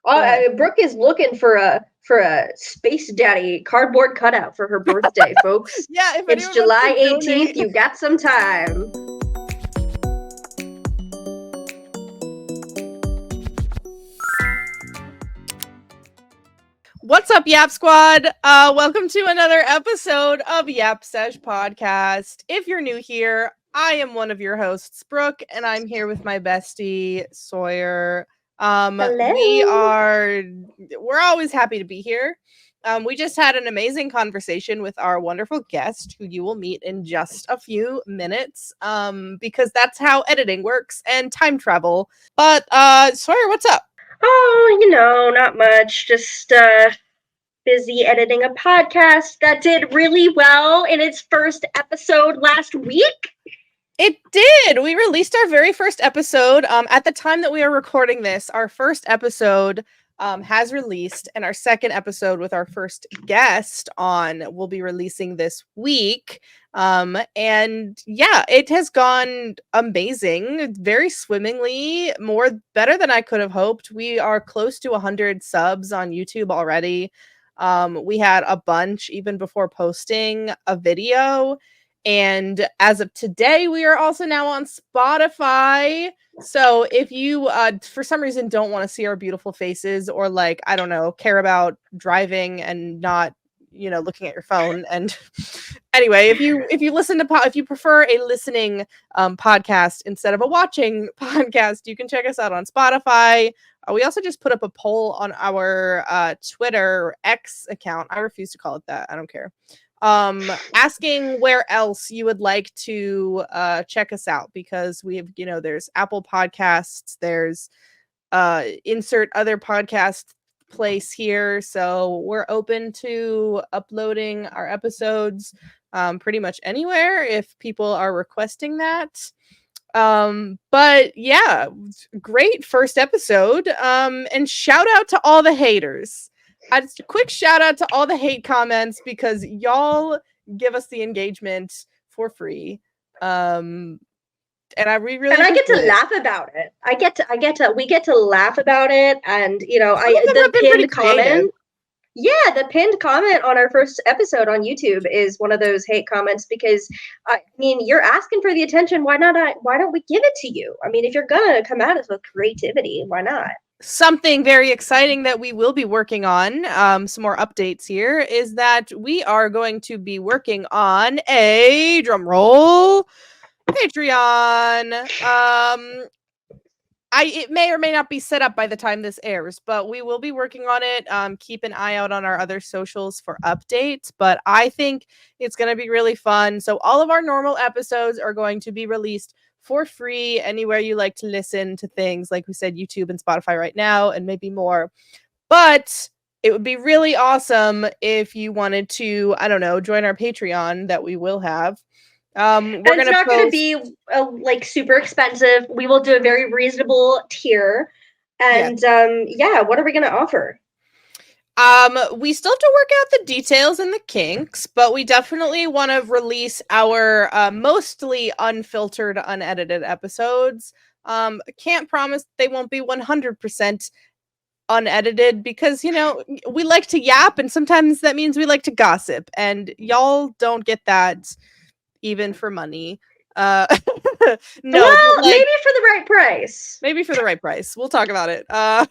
Brooke is looking for a Space Daddy cardboard cutout for her birthday, folks. Yeah, if it's July 18th. You got some time. What's up, Yap Squad? Welcome to another episode of Yap Sesh podcast. If you're new here, I am one of your hosts, Brooke, and I'm here with my bestie, Sawyer. Hello. We're always happy to be here. We just had an amazing conversation with our wonderful guest, who you will meet in just a few minutes, because that's how editing works and time travel. But Sawyer, what's up? Oh, not much. Just busy editing a podcast that did really well in its first episode last week. It did. We released our very first episode. At the time that we are recording this, our first episode has released, and our second episode with our first guest on will be releasing this week. And yeah, it has gone amazing, very swimmingly, better than I could have hoped. We are close to 100 subs on YouTube already. We had a bunch even before posting a video. And as of today, we are also now on Spotify. So if you, for some reason, don't want to see our beautiful faces, or like, I don't know, care about driving and not, looking at your phone. And anyway, if you listen to, if you prefer a listening podcast instead of a watching podcast, you can check us out on Spotify. We also just put up a poll on our Twitter X account. I refuse to call it that. I don't care. Asking where else you would like to check us out, because we have, there's Apple Podcasts, there's insert other podcast place here, so we're open to uploading our episodes pretty much anywhere if people are requesting that. But yeah, great first episode, and shout out to all the haters. Just a quick shout out to all the hate comments, because y'all give us the engagement for free. And I get to laugh about it. We get to laugh about it, and the pinned comment. Yeah, the pinned comment on our first episode on YouTube is one of those hate comments, because I mean, you're asking for the attention. Why don't we give it to you? I mean, if you're gonna come at us with creativity, why not? Something very exciting that we will be working on, some more updates here, is that we are going to be working on a drum roll Patreon. It may or may not be set up by the time this airs, but we will be working on it. Keep an eye out on our other socials for updates, but I think it's going to be really fun. So all of our normal episodes are going to be released for free anywhere you like to listen to things. Like we said, YouTube and Spotify right now, and maybe more. But it would be really awesome if you wanted to, I don't know, join our Patreon that we will have. It's not going to be like super expensive. We will do a very reasonable tier. And what are we going to offer? We still have to work out the details and the kinks, but we definitely want to release our mostly unfiltered, unedited episodes. Can't promise they won't be 100% unedited, because, we like to yap, and sometimes that means we like to gossip, and y'all don't get that even for money. No, well, maybe for the right price. Maybe for the right price. We'll talk about it. No,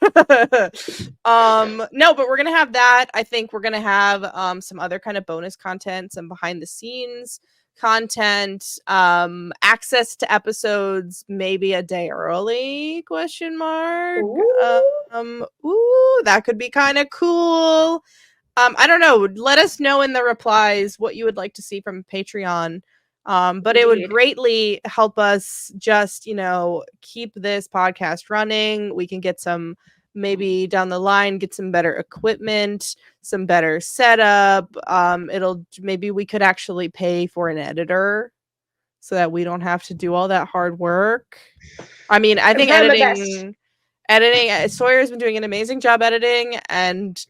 but we're gonna have that. I think we're gonna have some other kind of bonus content, some behind the scenes content, access to episodes maybe a day early, ? Ooh, that could be kind of cool. I don't know. Let us know in the replies what you would like to see from Patreon. But it would greatly help us just, keep this podcast running. We can get some, maybe down the line, get some better equipment, some better setup. Maybe we could actually pay for an editor so that we don't have to do all that hard work. I mean, I think editing, Sawyer's been doing an amazing job editing, and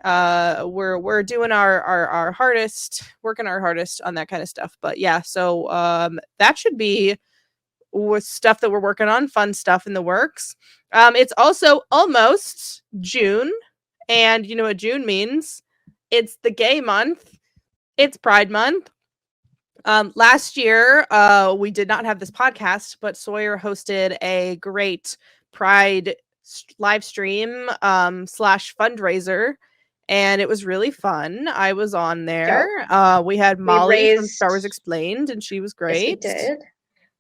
we're doing our hardest, working our hardest on that kind of stuff. But yeah, so that should be with stuff that we're working on, fun stuff in the works. It's also almost June, and you know what June means? It's the gay month. It's Pride Month. Last year, we did not have this podcast, but Sawyer hosted a great Pride live stream slash fundraiser, and it was really fun. I was on there. We had Molly from Star Wars Explained, and she was great. Yes, we did.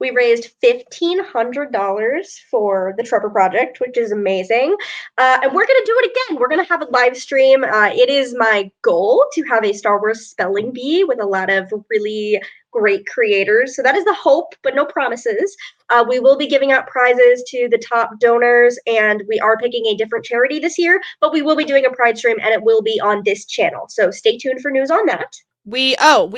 We raised $1,500 for the Trevor Project, which is amazing. And we're going to do it again. We're going to have a live stream. It is my goal to have a Star Wars spelling bee with a lot of really great creators. So that is the hope, but no promises. We will be giving out prizes to the top donors, and we are picking a different charity this year, but we will be doing a Pride stream, and it will be on this channel. So stay tuned for news on that. We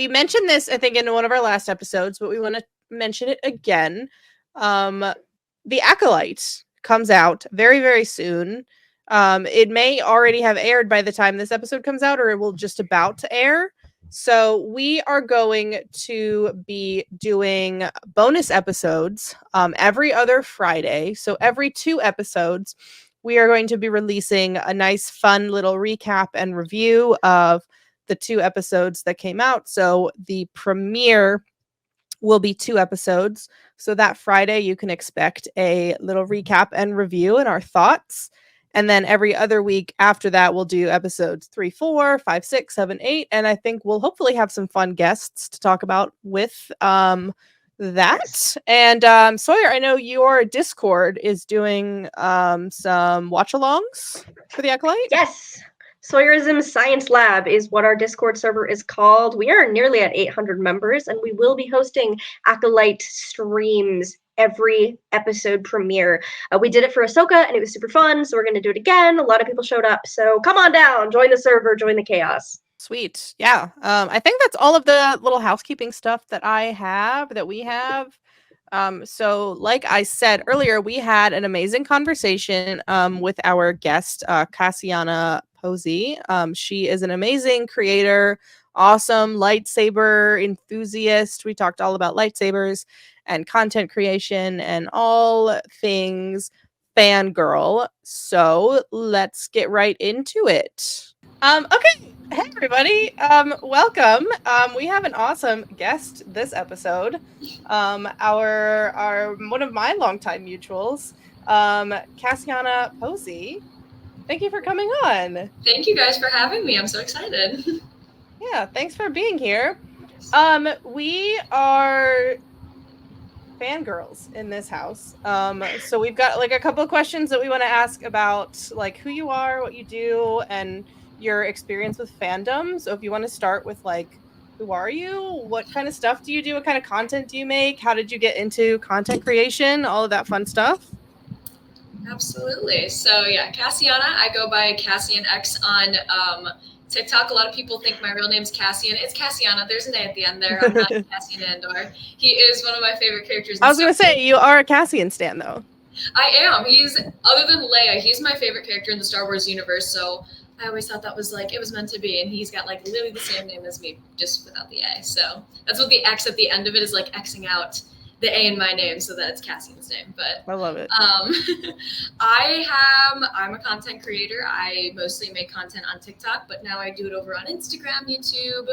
mentioned this, I think, in one of our last episodes, but we want to mention it again. The Acolyte comes out very, very soon. It may already have aired by the time this episode comes out, or it will just about to air. So we are going to be doing bonus episodes every other Friday. So every 2 episodes, we are going to be releasing a nice, fun little recap and review of the 2 episodes that came out. So the premiere will be 2 episodes. So that Friday, you can expect a little recap and review and our thoughts. And then every other week after that, we'll do episodes 3, 4, 5, 6, 7, 8. And I think we'll hopefully have some fun guests to talk about with that. Yes. And Sawyer, I know your Discord is doing some watch-alongs for the Acolyte. Yes. Sawyerism Science Lab is what our Discord server is called. We are nearly at 800 members, and we will be hosting Acolyte streams every episode premiere. We did it for Ahsoka, and it was super fun, so we're going to do it again. A lot of people showed up, so come on down, join the server, join the chaos. Sweet. Yeah. I think that's all of the little housekeeping stuff that we have. So like I said earlier, we had an amazing conversation with our guest, Cassiana Pozzi. She is an amazing creator, awesome lightsaber enthusiast. We talked all about lightsabers and content creation and all things fangirl. So let's get right into it. Okay. Hey everybody, welcome. We have an awesome guest this episode. Our one of my longtime mutuals, Cassiana Pozzi. Thank you for coming on. Thank you guys for having me. I'm so excited. Yeah, thanks for being here. We are fangirls in this house. So we've got like a couple of questions that we want to ask about like who you are, what you do, and your experience with fandom. So if you want to start with like, who are you? What kind of stuff do you do? What kind of content do you make? How did you get into content creation? All of that fun stuff. Absolutely. So yeah, Cassiana, I go by Cassian X on TikTok. A lot of people think my real name's Cassian. It's Cassiana. There's an A at the end there. I'm not Cassian Andor. He is one of my favorite characters. I was going to say, you are a Cassian stan though. I am. He's, other than Leia, he's my favorite character in the Star Wars universe. So I always thought that was like, it was meant to be. And he's got like literally the same name as me, just without the A. So that's what the X at the end of it is, like Xing out the A in my name so that it's Cassian's name. But I love it. I'm a content creator. I mostly make content on TikTok, but now I do it over on Instagram, YouTube.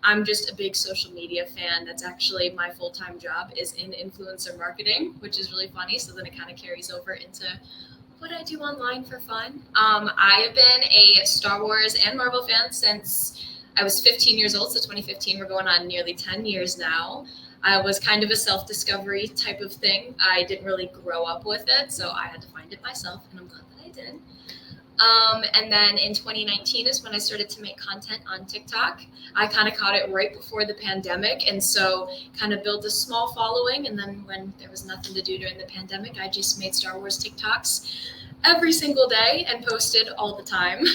I'm just a big social media fan. That's actually my full-time job is in influencer marketing, which is really funny. So then it kind of carries over into what I do online for fun. I have been a Star Wars and Marvel fan since I was 15 years old. So 2015, we're going on nearly 10 years now. I was kind of a self-discovery type of thing. I didn't really grow up with it, so I had to find it myself, and I'm glad that I did. And then in 2019 is when I started to make content on TikTok. I kind of caught it right before the pandemic, and so kind of built a small following. And then when there was nothing to do during the pandemic, I just made Star Wars TikToks every single day and posted all the time.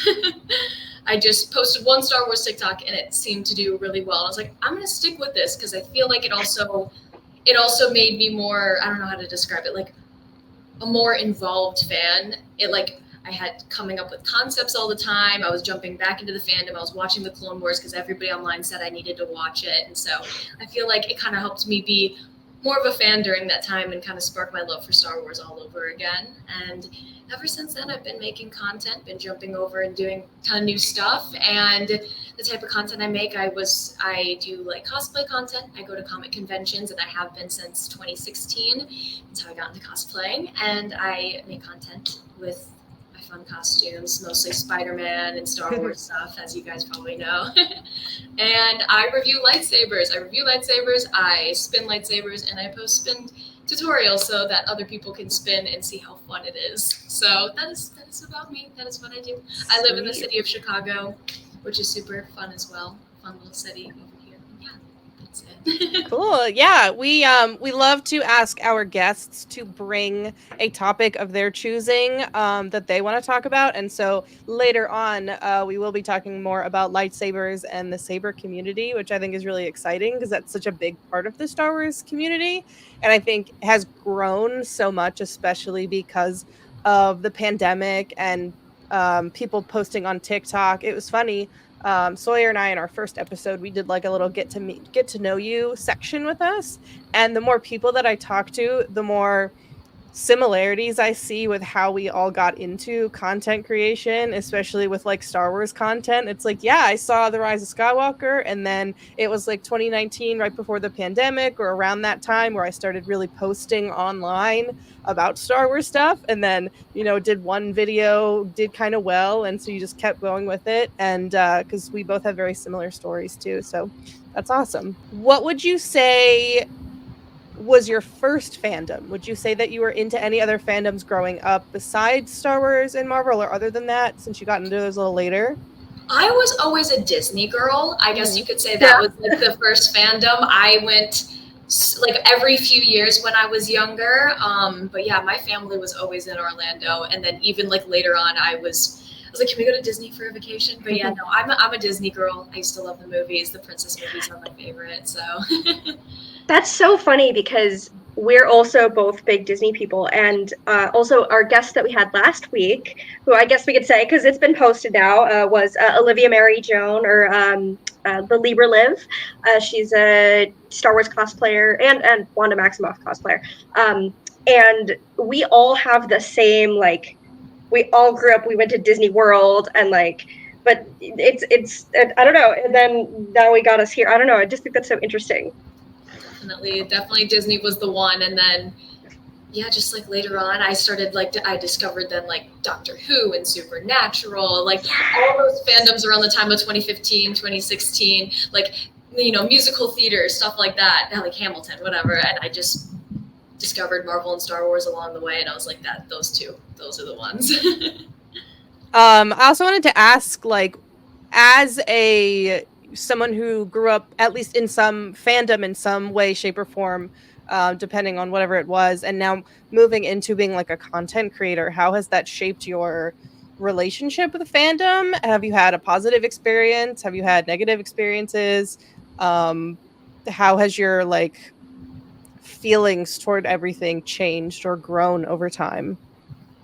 I just posted one Star Wars TikTok and it seemed to do really well. I was like, I'm going to stick with this because I feel like it also made me more, I don't know how to describe it, like a more involved fan. It like, I had coming up with concepts all the time. I was jumping back into the fandom. I was watching the Clone Wars because everybody online said I needed to watch it. And so I feel like it kind of helped me be more of a fan during that time and kind of sparked my love for Star Wars all over again. And ever since then, I've been making content, been jumping over and doing a ton of new stuff. And the type of content I make, I do like cosplay content. I go to comic conventions, and I have been since 2016. That's how I got into cosplaying. And I make content with my fun costumes, mostly Spider-Man and Star Wars stuff, as you guys probably know. And I review lightsabers. I spin lightsabers, and I post spin tutorials so that other people can spin and see how fun it is. So that is about me. That is what I do. I live in the city of Chicago, which is super fun as well. Fun little city over here. Yeah, that's it. Cool. Yeah, we love to ask our guests to bring a topic of their choosing that they want to talk about, and so later on we will be talking more about lightsabers and the saber community, which I think is really exciting because that's such a big part of the Star Wars community, and I think has grown so much, especially because of the pandemic and people posting on TikTok. It was funny. Sawyer and I, in our first episode, we did like a little get to know you section with us, and the more people that I talk to, the more similarities I see with how we all got into content creation, especially with like Star Wars content. It's like, yeah, I saw The Rise of Skywalker, and then it was like 2019, right before the pandemic, or around that time, where I started really posting online about Star Wars stuff, and then, you know, did one video, did kind of well, and so you just kept going with it, and because we both have very similar stories too, so that's awesome. What would you say was your first fandom? Would you say that you were into any other fandoms growing up besides Star Wars and Marvel, or other than that, since you got into those a little later? I was always a Disney girl. I guess you could say that was like the first fandom. I went like every few years when I was younger. But yeah, my family was always in Orlando, and then even like later on, I was like, can we go to Disney for a vacation? But yeah, no, I'm a Disney girl. I used to love the movies. The princess movies are my favorite. So. That's so funny because we're also both big Disney people, and also our guest that we had last week, who I guess we could say, because it's been posted now, was Olivia Mary Joan, or the Libra Liv. She's a Star Wars cosplayer and Wanda Maximoff cosplayer. And we all have the same, like, we all grew up, we went to Disney World, and like, but it's I don't know, and then now we got us here. I don't know, I just think that's so interesting. Definitely Disney was the one. And then, yeah, just like later on, I started I discovered then like Doctor Who and Supernatural, like all those fandoms around the time of 2015, 2016, like, you know, musical theater, stuff like that, like Hamilton, whatever. And I just discovered Marvel and Star Wars along the way. And I was like, those are the ones. I also wanted to ask, like, as someone who grew up at least in some fandom in some way, shape, or form, depending on whatever it was, and now moving into being like a content creator, how has that shaped your relationship with the fandom? Have you had a positive experience? Have you had negative experiences? How has your like feelings toward everything changed or grown over time?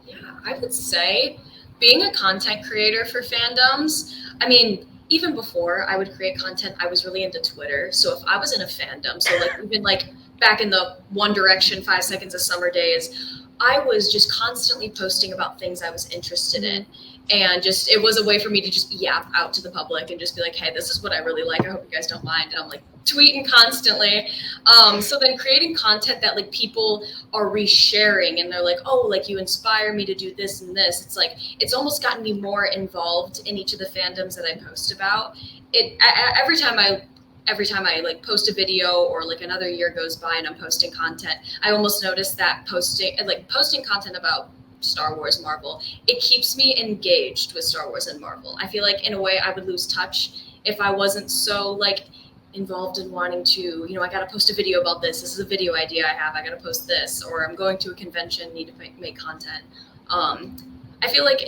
Yeah, I would say being a content creator for fandoms, I mean, even before I would create content, I was really into Twitter. So if I was in a fandom, so like even like back in the One Direction 5 Seconds of Summer days, I was just constantly posting about things I was interested in. And just, it was a way for me to just yap out to the public and just be like, hey, this is what I really like. I hope you guys don't mind. And I'm like tweeting constantly. So then creating content that like people are resharing and they're like, oh, like you inspire me to do this and this. It's like, it's almost gotten me more involved in each of the fandoms that I post about. Every time I like post a video or like another year goes by and I'm posting content, I almost notice that posting content about Star Wars, Marvel, it keeps me engaged with Star Wars and Marvel. I feel like in a way I would lose touch if I wasn't so like involved in wanting to, you know, I got to post a video about this. This is a video idea I have. I got to post this, or I'm going to a convention, need to make content. I feel like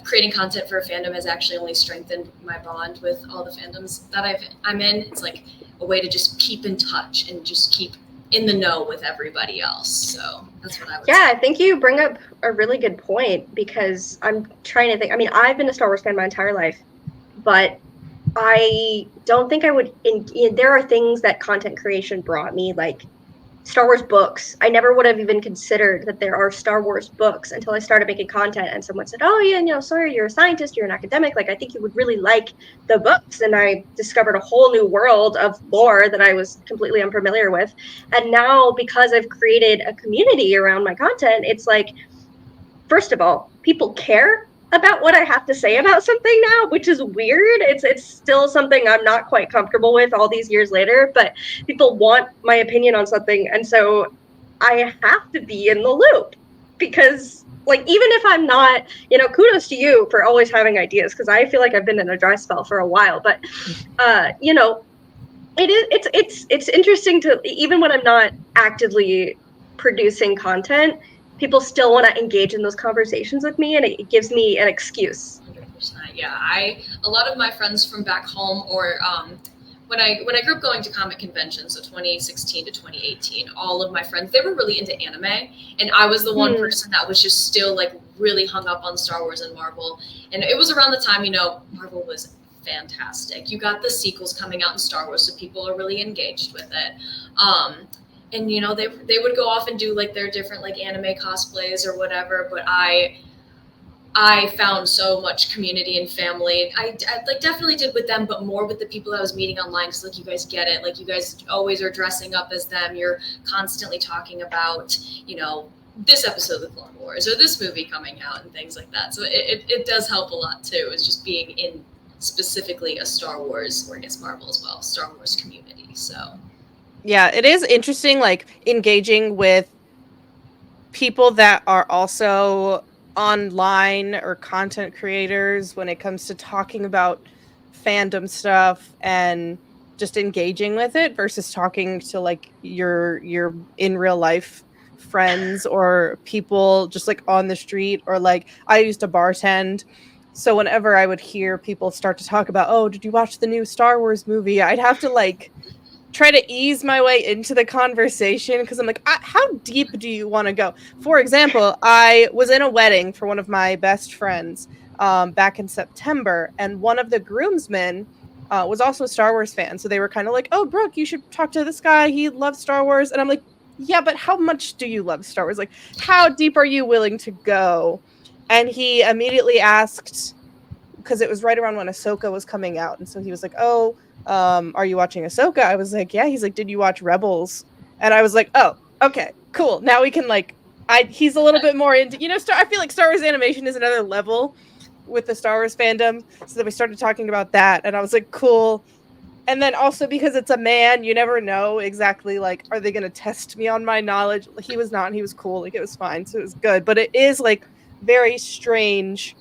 creating content for a fandom has actually only strengthened my bond with all the fandoms that I'm in. It's like a way to just keep in touch and just keep in the know with everybody else. So that's what I would say. I think you bring up a really good point, because I'm trying to think. I mean, I've been a Star Wars fan my entire life, but I don't think I would. There are things that content creation brought me, like Star Wars books. I never would have even considered that there are Star Wars books until I started making content, and someone said, "Oh yeah, Sawyer, you're a scientist, you're an academic. Like, I think you would really like the books." And I discovered a whole new world of lore that I was completely unfamiliar with. And now, because I've created a community around my content, it's like, first of all, people care about what I have to say about something now, which is weird. It's still something I'm not quite comfortable with all these years later, but people want my opinion on something, and so I have to be in the loop, because like, even if I'm not, kudos to you for always having ideas, because I feel like I've been in a dry spell for a while, but it's interesting to, even when I'm not actively producing content, people still want to engage in those conversations with me, and it gives me an excuse. 100%. Yeah, a lot of my friends from back home, or when I grew up going to comic conventions, so 2016 to 2018, all of my friends, they were really into anime, and I was the one person that was just still like really hung up on Star Wars and Marvel. And it was around the time, Marvel was fantastic. You got the sequels coming out in Star Wars, so people are really engaged with it. And they would go off and do like their different like anime cosplays or whatever, but I found so much community and family. I like definitely did with them, but more with the people I was meeting online, because like, you guys get it, like you guys always are dressing up as them, you're constantly talking about this episode of the Clone Wars or this movie coming out and things like that. So it does help a lot too, is just being in specifically a Star Wars, or I guess Marvel as well, Star Wars community. So yeah, it is interesting, like engaging with people that are also online or content creators when it comes to talking about fandom stuff and just engaging with it, versus talking to like your in real life friends or people just like on the street. Or like, I used to bartend, so whenever I would hear people start to talk about, oh, did you watch the new Star Wars movie, I'd have to like try to ease my way into the conversation, because I'm like, how deep do you want to go? For example, I was in a wedding for one of my best friends back in September, and one of the groomsmen was also a Star Wars fan. So they were kind of like, oh, Brooke, you should talk to this guy. He loves Star Wars. And I'm like, yeah, but how much do you love Star Wars? Like, how deep are you willing to go? And he immediately asked, because it was right around when Ahsoka was coming out. And so he was like, oh, are you watching Ahsoka? I was like, yeah. He's like, did you watch Rebels? And I was like, oh, okay, cool. Now we can like, he's a little bit more into, I feel like Star Wars animation is another level with the Star Wars fandom. So then we started talking about that, and I was like, cool. And then also, because it's a man, you never know exactly, like, are they going to test me on my knowledge? He was not, and he was cool. Like, it was fine. So it was good. But it is like very strange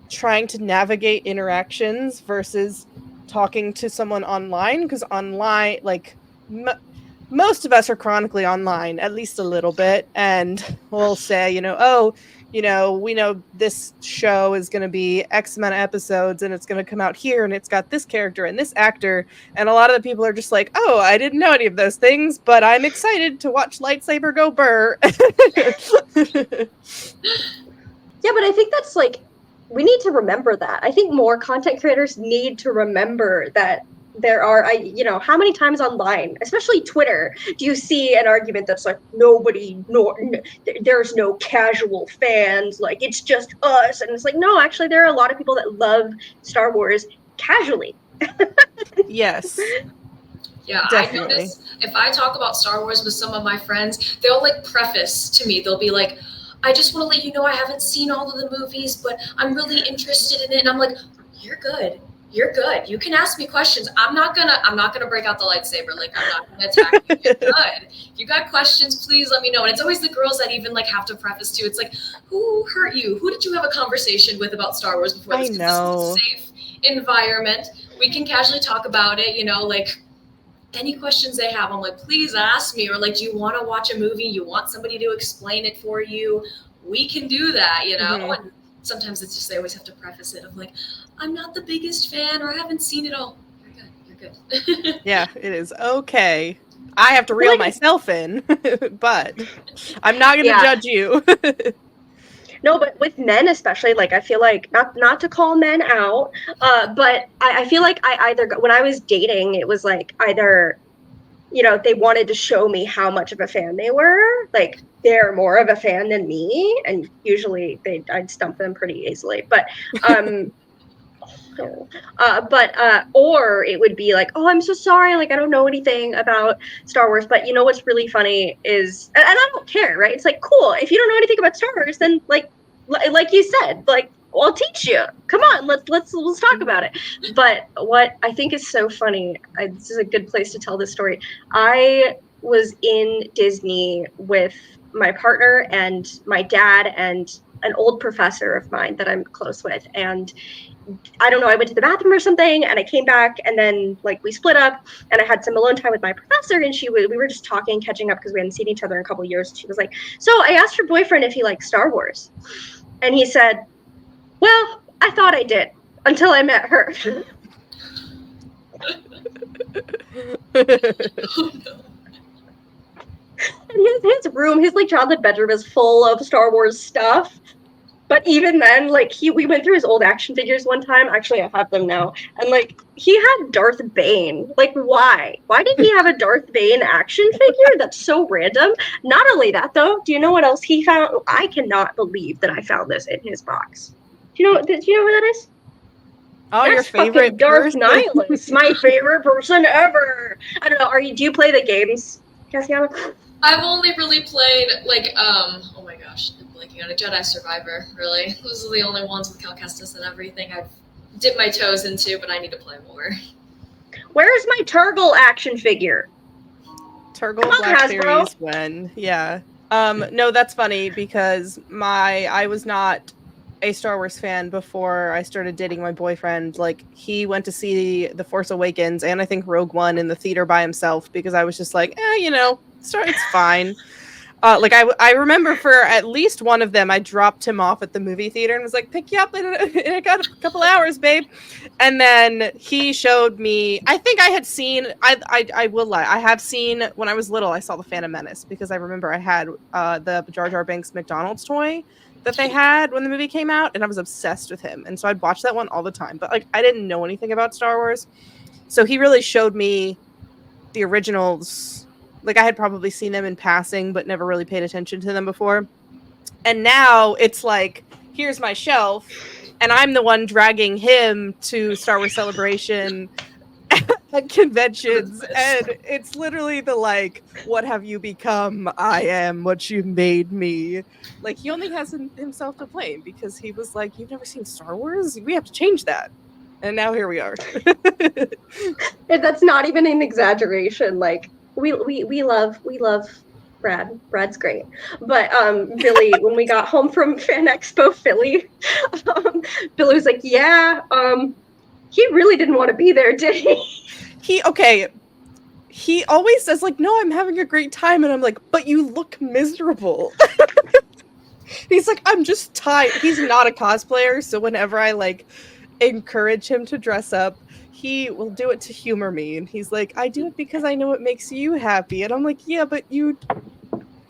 trying to navigate interactions versus talking to someone online, because online, like, most of us are chronically online at least a little bit, and we'll say, oh, we know this show is going to be X amount of episodes, and it's going to come out here, and it's got this character and this actor, and a lot of the people are just like, oh, I didn't know any of those things, but I'm excited to watch Lightsaber go burr. Yeah, but I think that's like, we need to remember that. I think more content creators need to remember that there are, how many times online, especially Twitter, do you see an argument that's like, there's no casual fans, like, it's just us. And it's like, no, actually, there are a lot of people that love Star Wars casually. Yes. Yeah, definitely. I notice if I talk about Star Wars with some of my friends, they'll like preface to me, they'll be like, I just want to let you know I haven't seen all of the movies, but I'm really interested in it. And I'm like, you're good. You're good. You can ask me questions. I'm not gonna break out the lightsaber. Like, I'm not gonna attack you. You're good. If you got questions, please let me know. And it's always the girls that even like have to preface too. It's like, who hurt you? Who did you have a conversation with about Star Wars before this? I know. This is a safe environment. We can casually talk about it, like any questions they have, I'm like, please ask me. Or like, do you want to watch a movie? You want somebody to explain it for you? We can do that, Mm-hmm. And sometimes it's just, they always have to preface it of like, I'm not the biggest fan, or I haven't seen it all. You're good. Yeah, it is okay. I have to reel myself in, but I'm not going to judge you. No, but with men especially, like, I feel like, not to call men out, but I feel like I either, when I was dating, it was like either, they wanted to show me how much of a fan they were. Like, they're more of a fan than me, and usually I'd stump them pretty easily. But or it would be like, oh, I'm so sorry, like I don't know anything about Star Wars. But you know what's really funny is, and I don't care, right? It's like, cool, if you don't know anything about Star Wars, then like you said, like, I'll teach you. Come on, let's talk about it. But what I think is so funny, this is a good place to tell this story. I was in Disney with my partner and my dad and an old professor of mine that I'm close with, and I don't know, I went to the bathroom or something, and I came back, and then like we split up, and I had some alone time with my professor, and we were just talking, catching up because we hadn't seen each other in a couple of years. She was like, so I asked your boyfriend if he likes Star Wars, and he said, well, I thought I did until I met her. And his room, his like childhood bedroom is full of Star Wars stuff. But even then, like, we went through his old action figures one time. Actually, I have them now. And, like, he had Darth Bane. Like, why? Why did he have a Darth Bane action figure? That's so random. Not only that, though, do you know what else he found? I cannot believe that I found this in his box. Do you know who that is? Oh, That's your favorite Darth person? Nihilus. My favorite person ever. I don't know. Do you play the games, Cassiana? I've only really played, like, oh my gosh, I'm blanking on a Jedi Survivor, really. Those are the only ones with Cal Kestis and everything I've dipped my toes into, but I need to play more. Where's my Turgle action figure? Turgle Black Series when, yeah. No, that's funny because I was not a Star Wars fan before I started dating my boyfriend. Like, he went to see The Force Awakens and I think Rogue One in the theater by himself because I was just like, it's fine. Like I remember for at least one of them, I dropped him off at the movie theater and was like, pick you up in a couple hours, babe. And then he showed me, I think I had seen, I will lie, I have seen, when I was little, I saw The Phantom Menace because I remember I had the Jar Jar Binks McDonald's toy that they had when the movie came out, and I was obsessed with him. And so I'd watch that one all the time. But like I didn't know anything about Star Wars. So he really showed me the originals. Like I had probably seen them in passing, but never really paid attention to them before. And now it's like, here's my shelf, and I'm the one dragging him to Star Wars Celebration at conventions, and it's literally the like, what have you become? I am what you made me. Like, he only has himself to blame because he was like, you've never seen Star Wars? We have to change that. And now here we are. And that's not even an exaggeration. Like, we love Brad. Brad's great. But Billy, when we got home from Fan Expo Philly, Billy was like, yeah, he really didn't want to be there, did he? He always says like, no, I'm having a great time. And I'm like, but you look miserable. He's like, I'm just tired. He's not a cosplayer. So whenever I like encourage him to dress up, he will do it to humor me. And he's like, I do it because I know it makes you happy. And I'm like, yeah, but you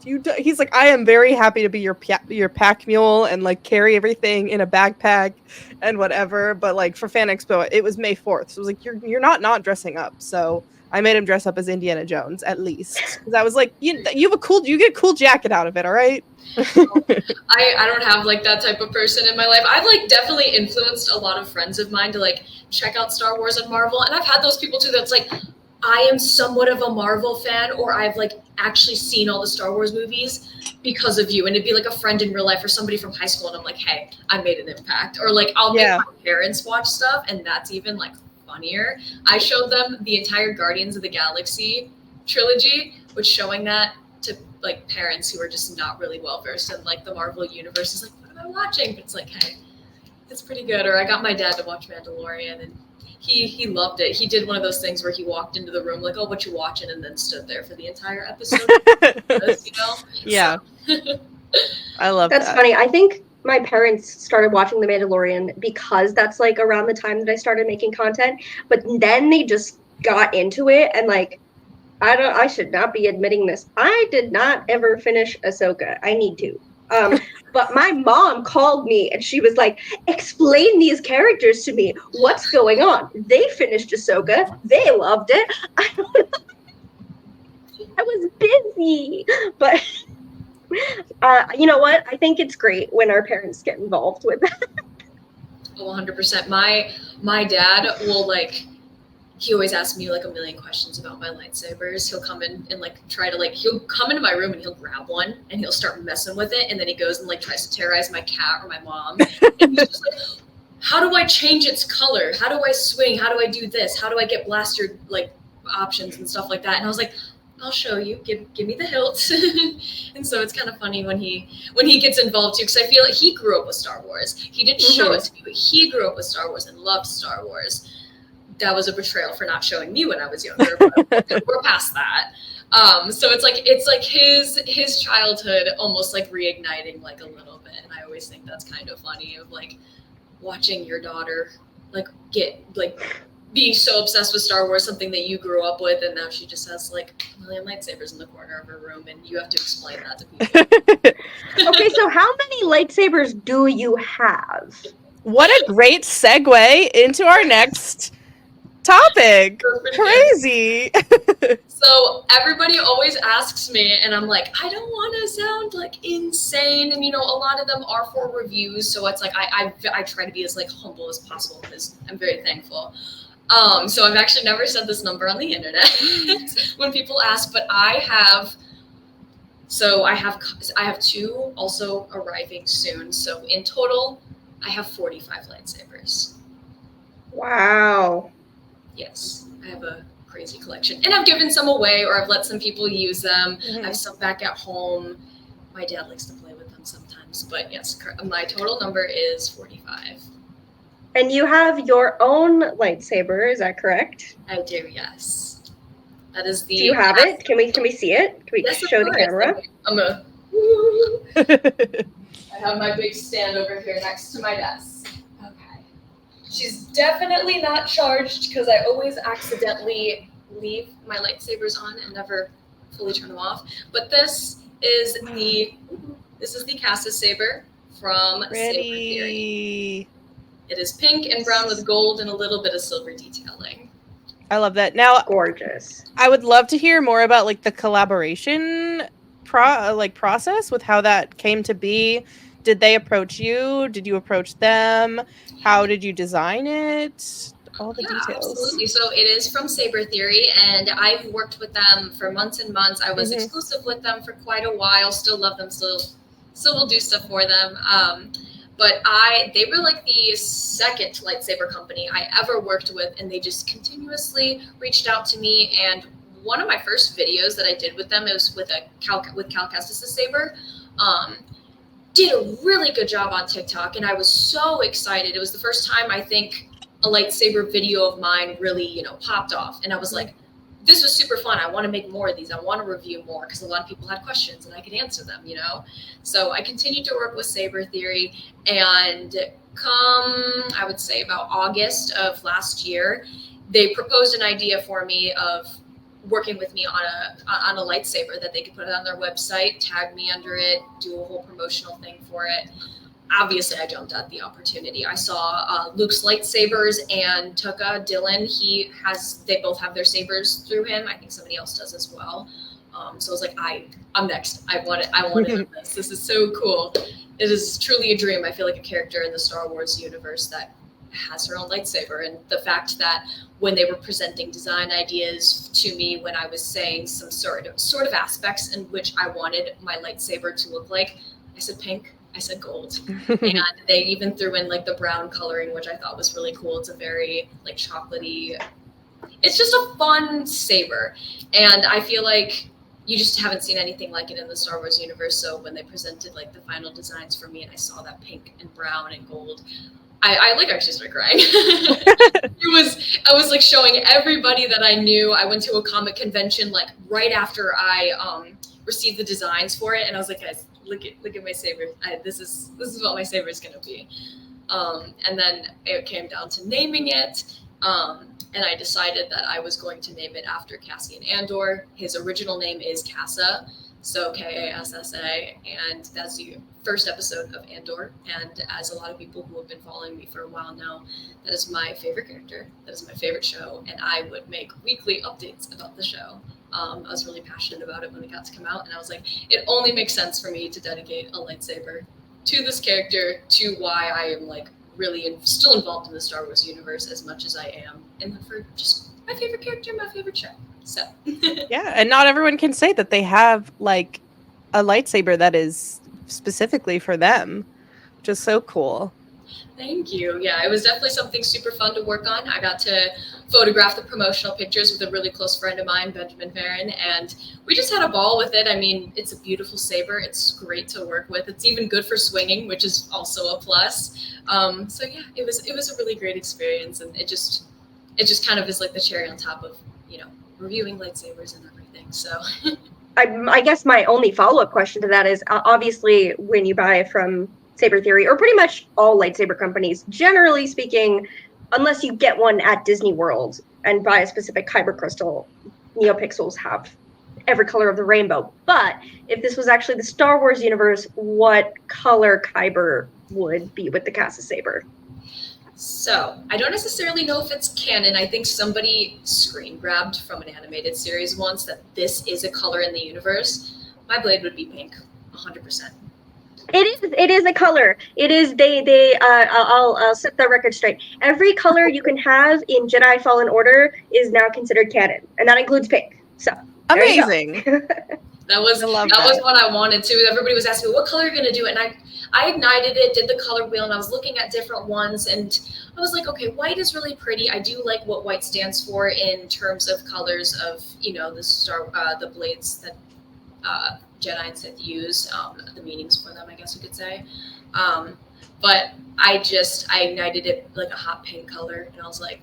do. He's like, I am very happy to be your pack mule and like carry everything in a backpack and whatever. But like for Fan Expo, it was May 4th. So it was like, you're not dressing up. So I made him dress up as Indiana Jones at least. Because I was like, you get a cool jacket out of it, all right? I don't have like that type of person in my life. I've like definitely influenced a lot of friends of mine to like check out Star Wars and Marvel. And I've had those people too that's like, I am somewhat of a Marvel fan, or I've like actually seen all the Star Wars movies because of you. And it'd be like a friend in real life or somebody from high school. And I'm like, hey, I made an impact. Or like I'll make my parents watch stuff. And that's even like funnier. I showed them the entire Guardians of the Galaxy trilogy, which showing that to like parents who are just not really well versed in like the Marvel universe is like, what am I watching? But it's like, hey, it's pretty good. Or I got my dad to watch Mandalorian, and he loved it. He did one of those things where he walked into the room like, oh, what you watching? And then stood there for the entire episode. Because, Yeah. So. I love that. That's funny. I think my parents started watching The Mandalorian because that's like around the time that I started making content. But then they just got into it, and like, I should not be admitting this. I did not ever finish Ahsoka. I need to. But my mom called me and she was like, explain these characters to me. What's going on? They finished Ahsoka. They loved it. I was busy. But you know what? I think it's great when our parents get involved with that. 100%. My dad will like, he always asks me like a million questions about my lightsabers. He'll come in and like try to like, he'll come into my room and he'll grab one and he'll start messing with it, and then he goes and like tries to terrorize my cat or my mom. And he's just like, how do I change its color? How do I swing? How do I do this? How do I get blaster like options and stuff like that? And I was like, I'll show you. Give me the hilt. And so it's kind of funny when he gets involved too, because I feel like he grew up with Star Wars. He didn't show it to me, but he grew up with Star Wars and loved Star Wars. That was a betrayal for not showing me when I was younger, but we're past that. So it's like his childhood almost like reigniting like a little bit, and I always think that's kind of funny of like watching your daughter like get like be so obsessed with Star Wars, something that you grew up with, and now she just has like a million lightsabers in the corner of her room, and you have to explain that to people. Okay, so how many lightsabers do you have? What a great segue into our next topic. Crazy. So everybody always asks me, and I'm like, I don't want to sound like insane, and you know, a lot of them are for reviews, so it's like I try to be as like humble as possible because I'm very thankful. So I've actually never said this number on the internet when people ask, but I have 2 also arriving soon. So in total, I have 45 lightsabers. Wow. Yes, I have a crazy collection. And I've given some away, or I've let some people use them. I have some back at home. My dad likes to play with them sometimes. But yes, my total number is 45. And you have your own lightsaber, is that correct? I do, yes. That is the. Do you have it? Can we see it? Can we show the camera? I'm a. I have my big stand over here next to my desk. Okay. She's definitely not charged because I always accidentally leave my lightsabers on and never fully turn them off. But this is the Kassa saber from Saber Theory. It is pink and brown with gold and a little bit of silver detailing. I love that. Now, gorgeous. I would love to hear more about like the collaboration process with how that came to be. Did they approach you? Did you approach them? How did you design it? All the details. Absolutely. So it is from Saber Theory, and I've worked with them for months and months. I was exclusive with them for quite a while. Still love them. Still will do stuff for them. But they were like the second lightsaber company I ever worked with, and they just continuously reached out to me. And one of my first videos that I did with them, it was with Cal Kestis' saber. Did a really good job on TikTok, and I was so excited. It was the first time I think a lightsaber video of mine really, popped off, and I was like, this was super fun. I want to make more of these. I want to review more because a lot of people had questions and I could answer them, So I continued to work with Saber Theory, and I would say about August of last year, they proposed an idea for me of working with me on a lightsaber that they could put it on their website, tag me under it, do a whole promotional thing for it. Obviously, I jumped at the opportunity. I saw Luke's lightsabers and Tuka Dylan. They both have their sabers through him. I think somebody else does as well. So I was like, I'm next. I want to this. This is so cool. It is truly a dream. I feel like a character in the Star Wars universe that has her own lightsaber. And the fact that when they were presenting design ideas to me, when I was saying some sort of aspects in which I wanted my lightsaber to look like, I said pink. I said gold. And they even threw in like the brown coloring, which I thought was really cool. It's a very like chocolatey, it's just a fun saber. And I feel like you just haven't seen anything like it in the Star Wars universe. So when they presented like the final designs for me and I saw that pink and brown and gold, I like actually started crying. I was like showing everybody that I knew. I went to a comic convention like right after I received the designs for it, and I was like, guys, look at my saber. This is what my saber is gonna be. And then it came down to naming it. And I decided that I was going to name it after Cassian Andor. His original name is Kassa, so Kassa, and that's the first episode of Andor. And as a lot of people who have been following me for a while now, that is my favorite character. That is my favorite show, and I would make weekly updates about the show. I was really passionate about it when it got to come out, and I was like, it only makes sense for me to dedicate a lightsaber to this character, to why I am like really still involved in the Star Wars universe as much as I am, and for just my favorite character, my favorite show. So yeah, and not everyone can say that they have like a lightsaber that is specifically for them, which is so cool. Thank you. Yeah, it was definitely something super fun to work on. I got to photograph the promotional pictures with a really close friend of mine, Benjamin Farron, and we just had a ball with it. I mean, it's a beautiful saber. It's great to work with. It's even good for swinging, which is also a plus. So yeah, it was a really great experience, and it just kind of is like the cherry on top of, you know, reviewing lightsabers and everything. So I guess my only follow-up question to that is, obviously when you buy from Saber Theory, or pretty much all lightsaber companies, generally speaking, unless you get one at Disney World and buy a specific kyber crystal, NeoPixels have every color of the rainbow. But if this was actually the Star Wars universe, what color kyber would be with the Kassa saber? So I don't necessarily know if it's canon. I think somebody screen grabbed from an animated series once that this is a color in the universe. My blade would be pink, 100%. It is a color. It is I'll set the record straight. Every color you can have in Jedi Fallen Order is now considered canon, and that includes pink. So amazing. That was what I wanted to. Everybody was asking me, what color are you gonna do it? And I ignited it, did the color wheel, and I was looking at different ones, and I was like, okay, white is really pretty. I do like what white stands for in terms of colors of, you know, the blades that Jedi and Sith use, the meanings for them, I guess you could say. But I ignited it like a hot pink color, and I was like,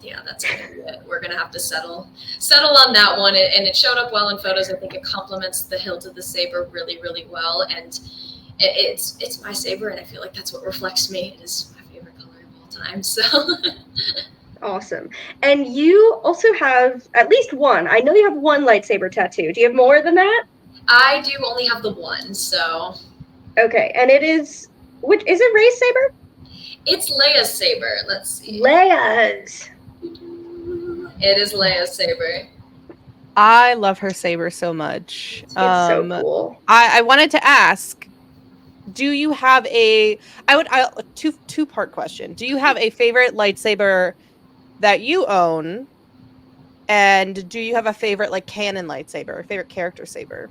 yeah, that's gonna be it. We're gonna have to settle on that one. And it showed up well in photos. I think it complements the hilt of the saber really, really well. And it's my saber, and I feel like that's what reflects me. It is my favorite color of all time. So awesome. And you also have at least one. I know you have one lightsaber tattoo. Do you have more than that? I do only have the one, so. Okay, and is it Rey's saber? It's Leia's saber. Let's see. Leia's. It is Leia's saber. I love her saber so much. It's so cool. I wanted to ask, do you have a two-part question. Do you have a favorite lightsaber that you own? And do you have a favorite like canon lightsaber, favorite character saber?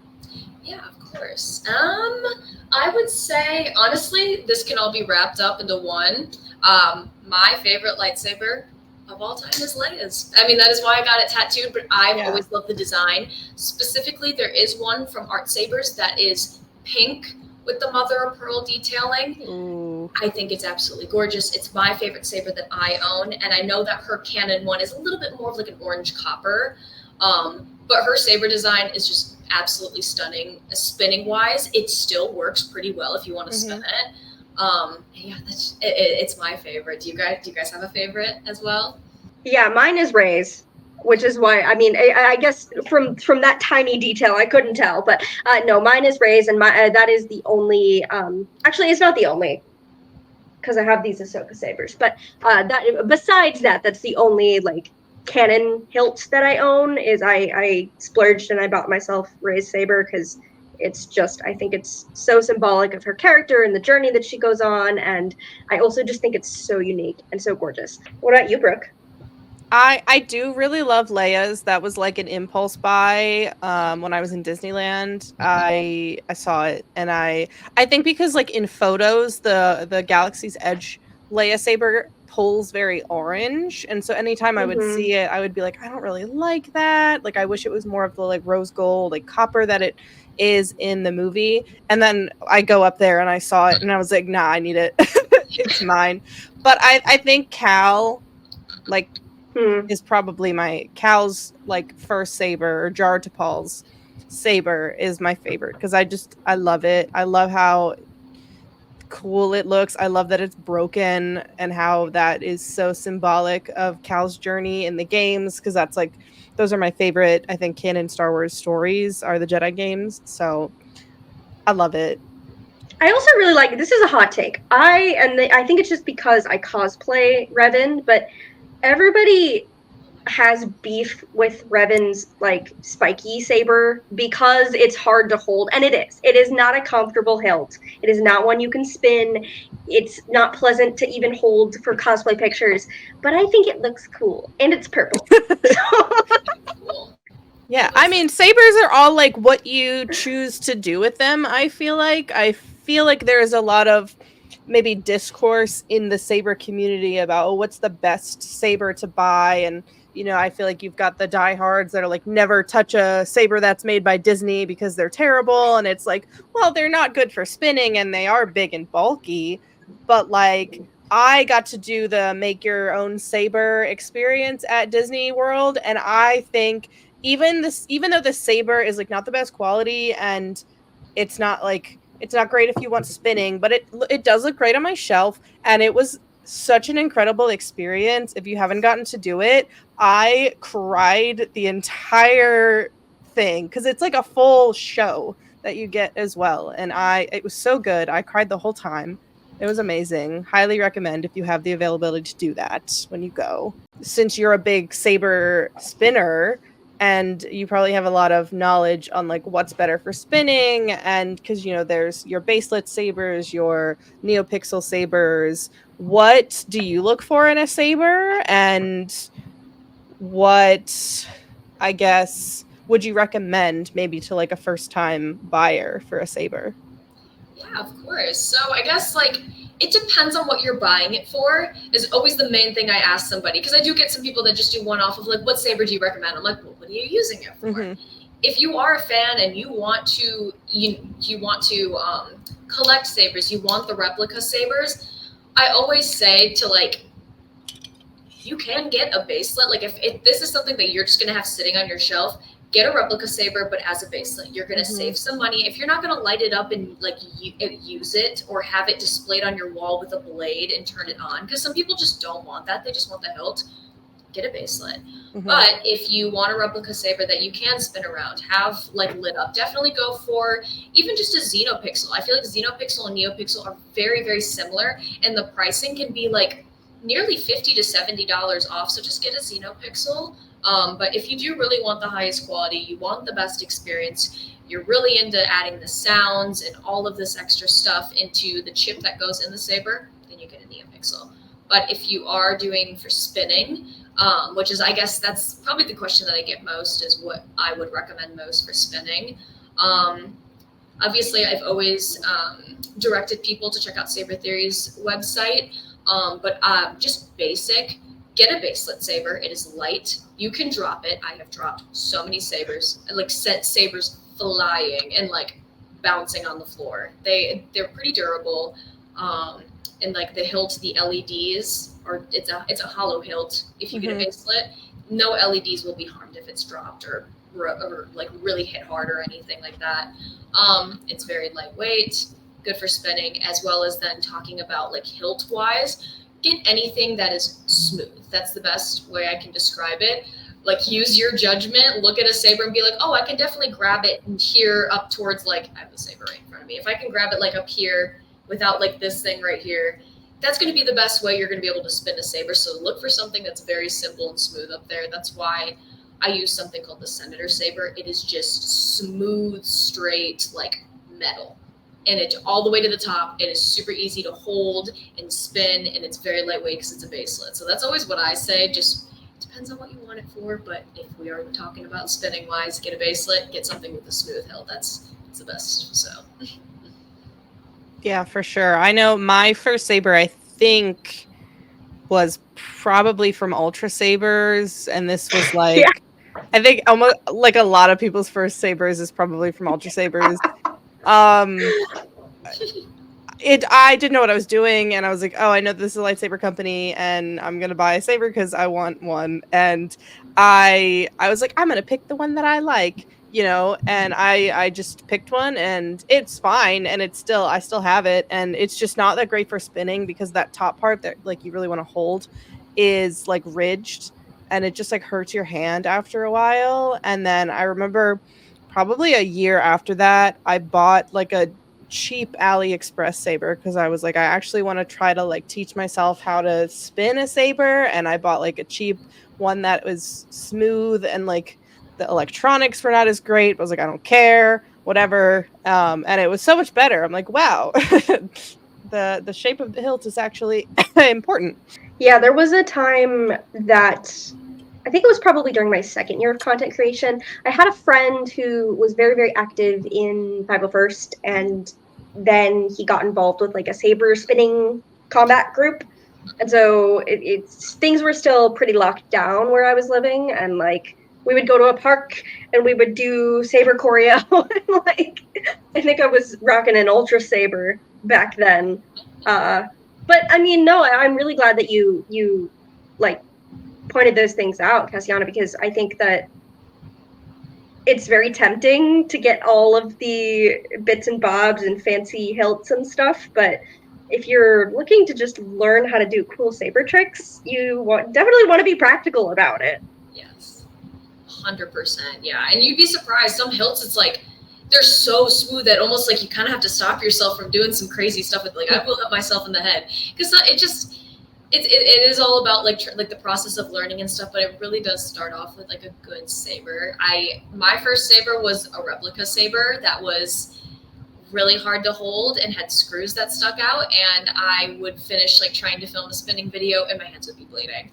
Yeah, of course. I would say, honestly, this can all be wrapped up into one. My favorite lightsaber of all time is Leia's. I mean, that is why I got it tattooed, but I've always loved the design. Specifically, there is one from Art Sabers that is pink with the mother of pearl detailing. Ooh. I think it's absolutely gorgeous. It's my favorite saber that I own, and I know that her canon one is a little bit more of like an orange copper, but her saber design is just absolutely stunning. Spinning wise, it still works pretty well if you want to spin it. Yeah, it's my favorite. Do you guys have a favorite as well? Yeah, mine is Rey's, which is why, I mean, I guess from that tiny detail, I couldn't tell, but no, mine is Rey's, and that is the only, actually, it's not the only, because I have these Ahsoka sabers, but besides that's the only, like, canon hilt that I own. Is I splurged and I bought myself Rey's saber, because it's just, I think it's so symbolic of her character and the journey that she goes on, and I also just think it's so unique and so gorgeous. What about you, Brooke? I do really love Leia's. That was like an impulse buy when I was in Disneyland. I saw it, and I think because like in photos the Galaxy's Edge Leia saber pulls very orange, and so anytime I would see it, I would be like, I don't really like that. Like I wish it was more of the like rose gold, like copper that it is in the movie. And then I go up there and I saw it, and I was like, nah, I need it. It's mine. But I think Cal, like, is probably Cal's like first saber, or Jar Tapal's saber is my favorite, because I love it. I love how cool it looks. I love that it's broken, and how that is so symbolic of Cal's journey in the games, because that's like, those are my favorite, I think, canon Star Wars stories are the Jedi games. So I love it. I also really like, this is a hot take, I think it's just because I cosplay Revan, but everybody has beef with Revan's like spiky saber because it's hard to hold, and it is. It is not a comfortable hilt. It is not one you can spin. It's not pleasant to even hold for cosplay pictures, but I think it looks cool, and it's purple. Cool. Yeah, I mean, sabers are all like what you choose to do with them. I feel like there's a lot of maybe discourse in the saber community about what's the best saber to buy, and I feel like you've got the diehards that are like never touch a saber that's made by Disney because they're terrible, and it's like, well, they're not good for spinning and they are big and bulky, but like I got to do the make your own saber experience at Disney World, and I think even though the saber is like not the best quality and it's not great if you want spinning, but it does look great on my shelf, and it was such an incredible experience. If you haven't gotten to do it, I cried the entire thing because it's like a full show that you get as well, and it was so good. I cried the whole time. It was amazing. Highly recommend if you have the availability to do that when you go. Since you're a big saber spinner, and you probably have a lot of knowledge on like what's better for spinning, and because there's your baselet sabers, your neopixel sabers. What do you look for in a saber, and what, I guess, would you recommend maybe to like a first time buyer for a saber? Yeah, of course. So I guess like it depends on what you're buying it for is always the main thing I ask somebody, because I do get some people that just do one off of like, what saber do you recommend? I'm like, well, what are you using it for? Mm-hmm. If you are a fan and you want to collect sabers, you want the replica sabers, I always say to like, you can get a baselet. Like if this is something that you're just gonna have sitting on your shelf, get a replica saber, but as a baselet. You're going to save some money. If you're not going to light it up and like use it or have it displayed on your wall with a blade and turn it on, because some people just don't want that. They just want the hilt. Get a baselet. But if you want a replica saber that you can spin around, have like lit up, definitely go for even just a Xenopixel. I feel like Xenopixel and Neopixel are very, very similar, and the pricing can be like nearly $50 to $70 off. So just get a Xenopixel. But if you do really want the highest quality, you want the best experience, you're really into adding the sounds and all of this extra stuff into the chip that goes in the saber, then you get a NeoPixel. But if you are doing for spinning, which is, I guess that's probably the question that I get most, is what I would recommend most for spinning. Obviously, I've always directed people to check out Saber Theory's website, but just basic. Get a baselet saber. It is light. You can drop it. I have dropped so many sabers. I like sent sabers flying and like bouncing on the floor. They're pretty durable. And like the hilt, the LEDs, or it's a hollow hilt. If you get a baselet, no LEDs will be harmed if it's dropped or like really hit hard or anything like that. It's very lightweight, good for spinning, as well as then talking about like hilt wise. Get anything that is smooth. That's the best way I can describe it. Like use your judgment, look at a saber and be like, oh, I can definitely grab it here up towards like, I have the saber right in front of me. If I can grab it like up here without like this thing right here, that's going to be the best way you're going to be able to spin a saber. So look for something that's very simple and smooth up there. That's why I use something called the Senator Saber. It is just smooth, straight, like metal. And it all the way to the top. It is super easy to hold and spin, and it's very lightweight because it's a baselet. So that's always what I say. Just depends on what you want it for. But if we are talking about spinning wise, get a baselet, get something with a smooth hilt. That's the best. So. Yeah, for sure. I know my first saber, I think, was probably from Ultra Sabers, and this was like, yeah. I think almost like a lot of people's first sabers is probably from Ultra Sabers. I didn't know what I was doing, and I was like, oh, I know this is a lightsaber company, and I'm gonna buy a saber because I want one. And I was like, I'm gonna pick the one that I like, and I just picked one, and it's fine, and I still have it, and it's just not that great for spinning because that top part that like you really want to hold is like ridged, and it just like hurts your hand after a while. And then I remember probably a year after that, I bought like a cheap AliExpress saber because I was like, I actually want to try to like teach myself how to spin a saber, and I bought like a cheap one that was smooth and like the electronics were not as great. But I was like, I don't care, whatever. And it was so much better. I'm like, wow, the shape of the hilt is actually important. Yeah, there was a time that I think it was probably during my second year of content creation. I had a friend who was very, very active in 501st, and then he got involved with like a saber spinning combat group. And so it's things were still pretty locked down where I was living, and like we would go to a park and we would do saber choreo. And, like I think I was rocking an ultra saber back then. But I mean, no, I'm really glad that you like pointed those things out, Cassiana, because I think that it's very tempting to get all of the bits and bobs and fancy hilts and stuff, but if you're looking to just learn how to do cool saber tricks, you definitely want to be practical about it. Yes, 100%. Yeah, and you'd be surprised. Some hilts, it's like they're so smooth that almost like you kind of have to stop yourself from doing some crazy stuff with like I will hit myself in the head because it is all about like the process of learning and stuff, but it really does start off with like a good saber. My first saber was a replica saber that was really hard to hold and had screws that stuck out, and I would finish like trying to film a spinning video and my hands would be bleeding.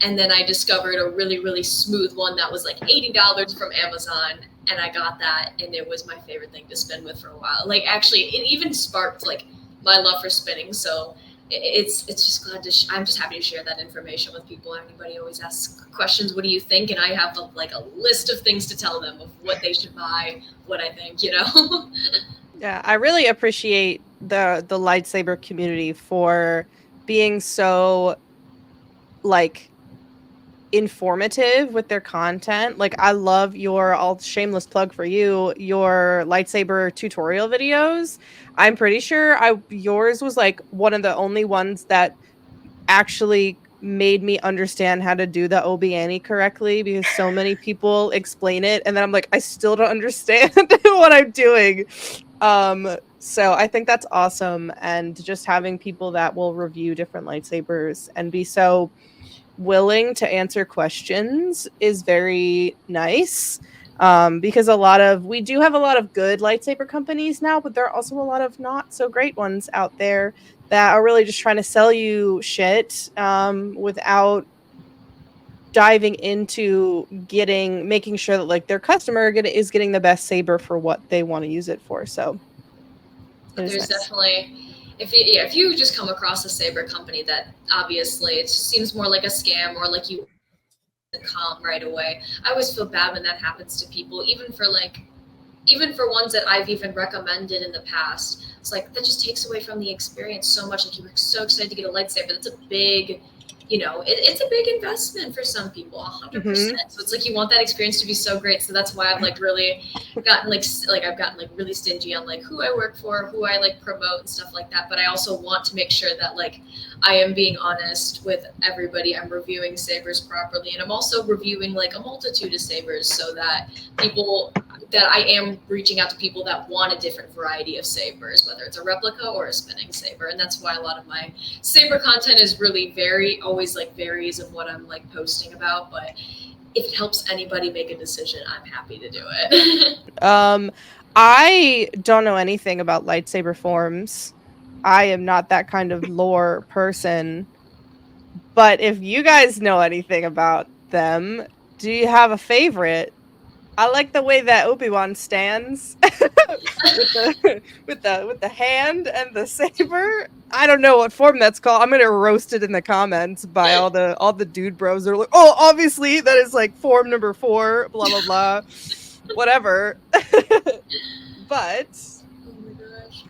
And then I discovered a really, really smooth one that was like $80 from Amazon, and I got that, and it was my favorite thing to spin with for a while. Like actually, it even sparked like my love for spinning. So it's just glad to I'm just happy to share that information with people. Anybody always asks questions, what do you think? And I have like a list of things to tell them of what they should buy, what I think, you know. Yeah, I really appreciate the lightsaber community for being so like informative with their content. Like I love all shameless plug for you, your lightsaber tutorial videos. I'm pretty sure yours was like one of the only ones that actually made me understand how to do the Obi-Wan correctly, because so many people explain it and then I'm like, I still don't understand what I'm doing. So I think that's awesome, and just having people that will review different lightsabers and be so willing to answer questions is very nice. Because we do have a lot of good lightsaber companies now, but there are also a lot of not so great ones out there that are really just trying to sell you shit without diving into making sure that like their customer is getting the best saber for what they want to use it for. So there's nice. Definitely, if you just come across a saber company that obviously it just seems more like a scam or like you come right away, I always feel bad when that happens to people, even for ones that I've even recommended in the past. It's like that just takes away from the experience so much. Like you were so excited to get a lightsaber. That's a big, it's a big investment for some people, 100%. Mm-hmm. So it's like you want that experience to be so great. So that's why I've like really gotten I've gotten really stingy on like who I work for, who I like promote and stuff like that. But I also want to make sure that like I am being honest with everybody. I'm reviewing sabers properly, and I'm also reviewing like a multitude of sabers so that I am reaching out to people that want a different variety of sabers, whether it's a replica or a spinning saber. And that's why a lot of my saber content is really always like varies of what I'm like posting about. But if it helps anybody make a decision, I'm happy to do it. I don't know anything about Lightsaber Forms. I am not that kind of lore person. But if you guys know anything about them, do you have a favorite? I like the way that Obi-Wan stands with the hand and the saber. I don't know what form that's called. I'm gonna roast it in the comments by all the dude bros. They're like, oh, obviously that is like form number 4, blah blah blah, whatever. But oh my gosh,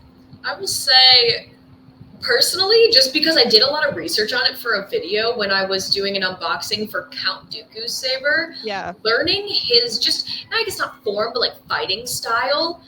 I will say, personally, just because I did a lot of research on it for a video when I was doing an unboxing for Count Dooku's saber, yeah, learning his I guess not form, but like fighting style,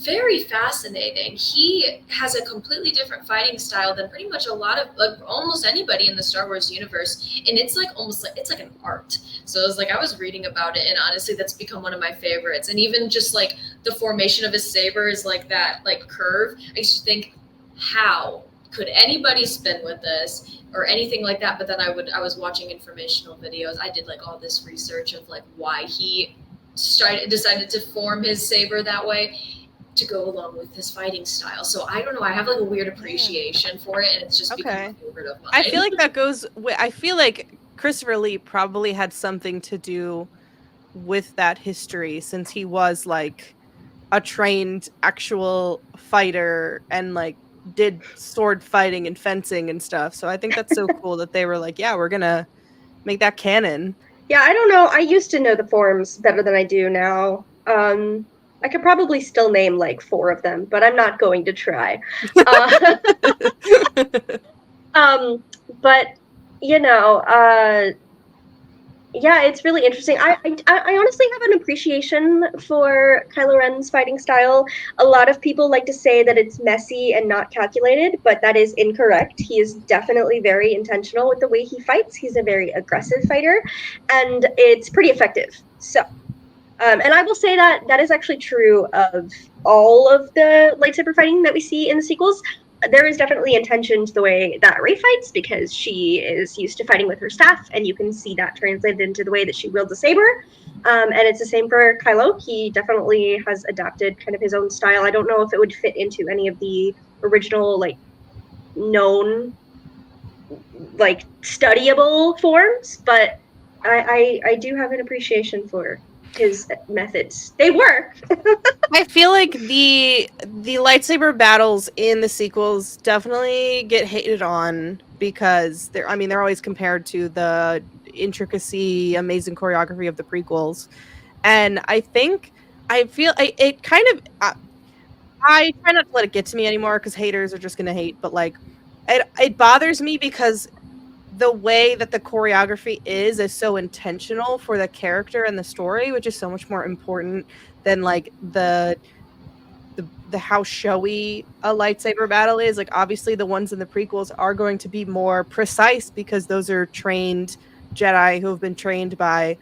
very fascinating. He has a completely different fighting style than pretty much a lot of, like, almost anybody in the Star Wars universe, and it's like almost like it's like an art. So it was like I was reading about it, and honestly, that's become one of my favorites. And even just like the formation of his saber is like that, like curve. I used to think, how could anybody spin with this or anything like that? But then I was watching informational videos. I did like all this research of like why he decided to form his saber that way, to go along with his fighting style. So I don't know, I have like a weird appreciation for it, and it's just become a favorite of mine. I feel like that goes I feel like Christopher Lee probably had something to do with that history, since he was like a trained actual fighter and like did sword fighting and fencing and stuff. So I think that's so cool that they were like, yeah, we're gonna make that canon. Yeah, I don't know. I used to know the forms better than I do now. I could probably still name like 4 of them, but I'm not going to try. But you know, yeah, it's really interesting. I honestly have an appreciation for Kylo Ren's fighting style. A lot of people like to say that it's messy and not calculated, but that is incorrect. He is definitely very intentional with the way he fights. He's a very aggressive fighter, and it's pretty effective. So, and I will say that that is actually true of all of the lightsaber fighting that we see in the sequels. There is definitely intention to the way that Rey fights, because she is used to fighting with her staff, and you can see that translated into the way that she wields a saber. And it's the same for Kylo. He definitely has adapted kind of his own style. I don't know if it would fit into any of the original, like, known, like, studyable forms, but I do have an appreciation for his methods. They work. I feel like the lightsaber battles in the sequels definitely get hated on because they're always compared to the intricacy, amazing choreography of the prequels. And I feel it kind of I try not to let it get to me anymore because haters are just going to hate, but like it bothers me because the way that the choreography is so intentional for the character and the story, which is so much more important than like the how showy a lightsaber battle is. Like, obviously the ones in the prequels are going to be more precise because those are trained Jedi who have been trained by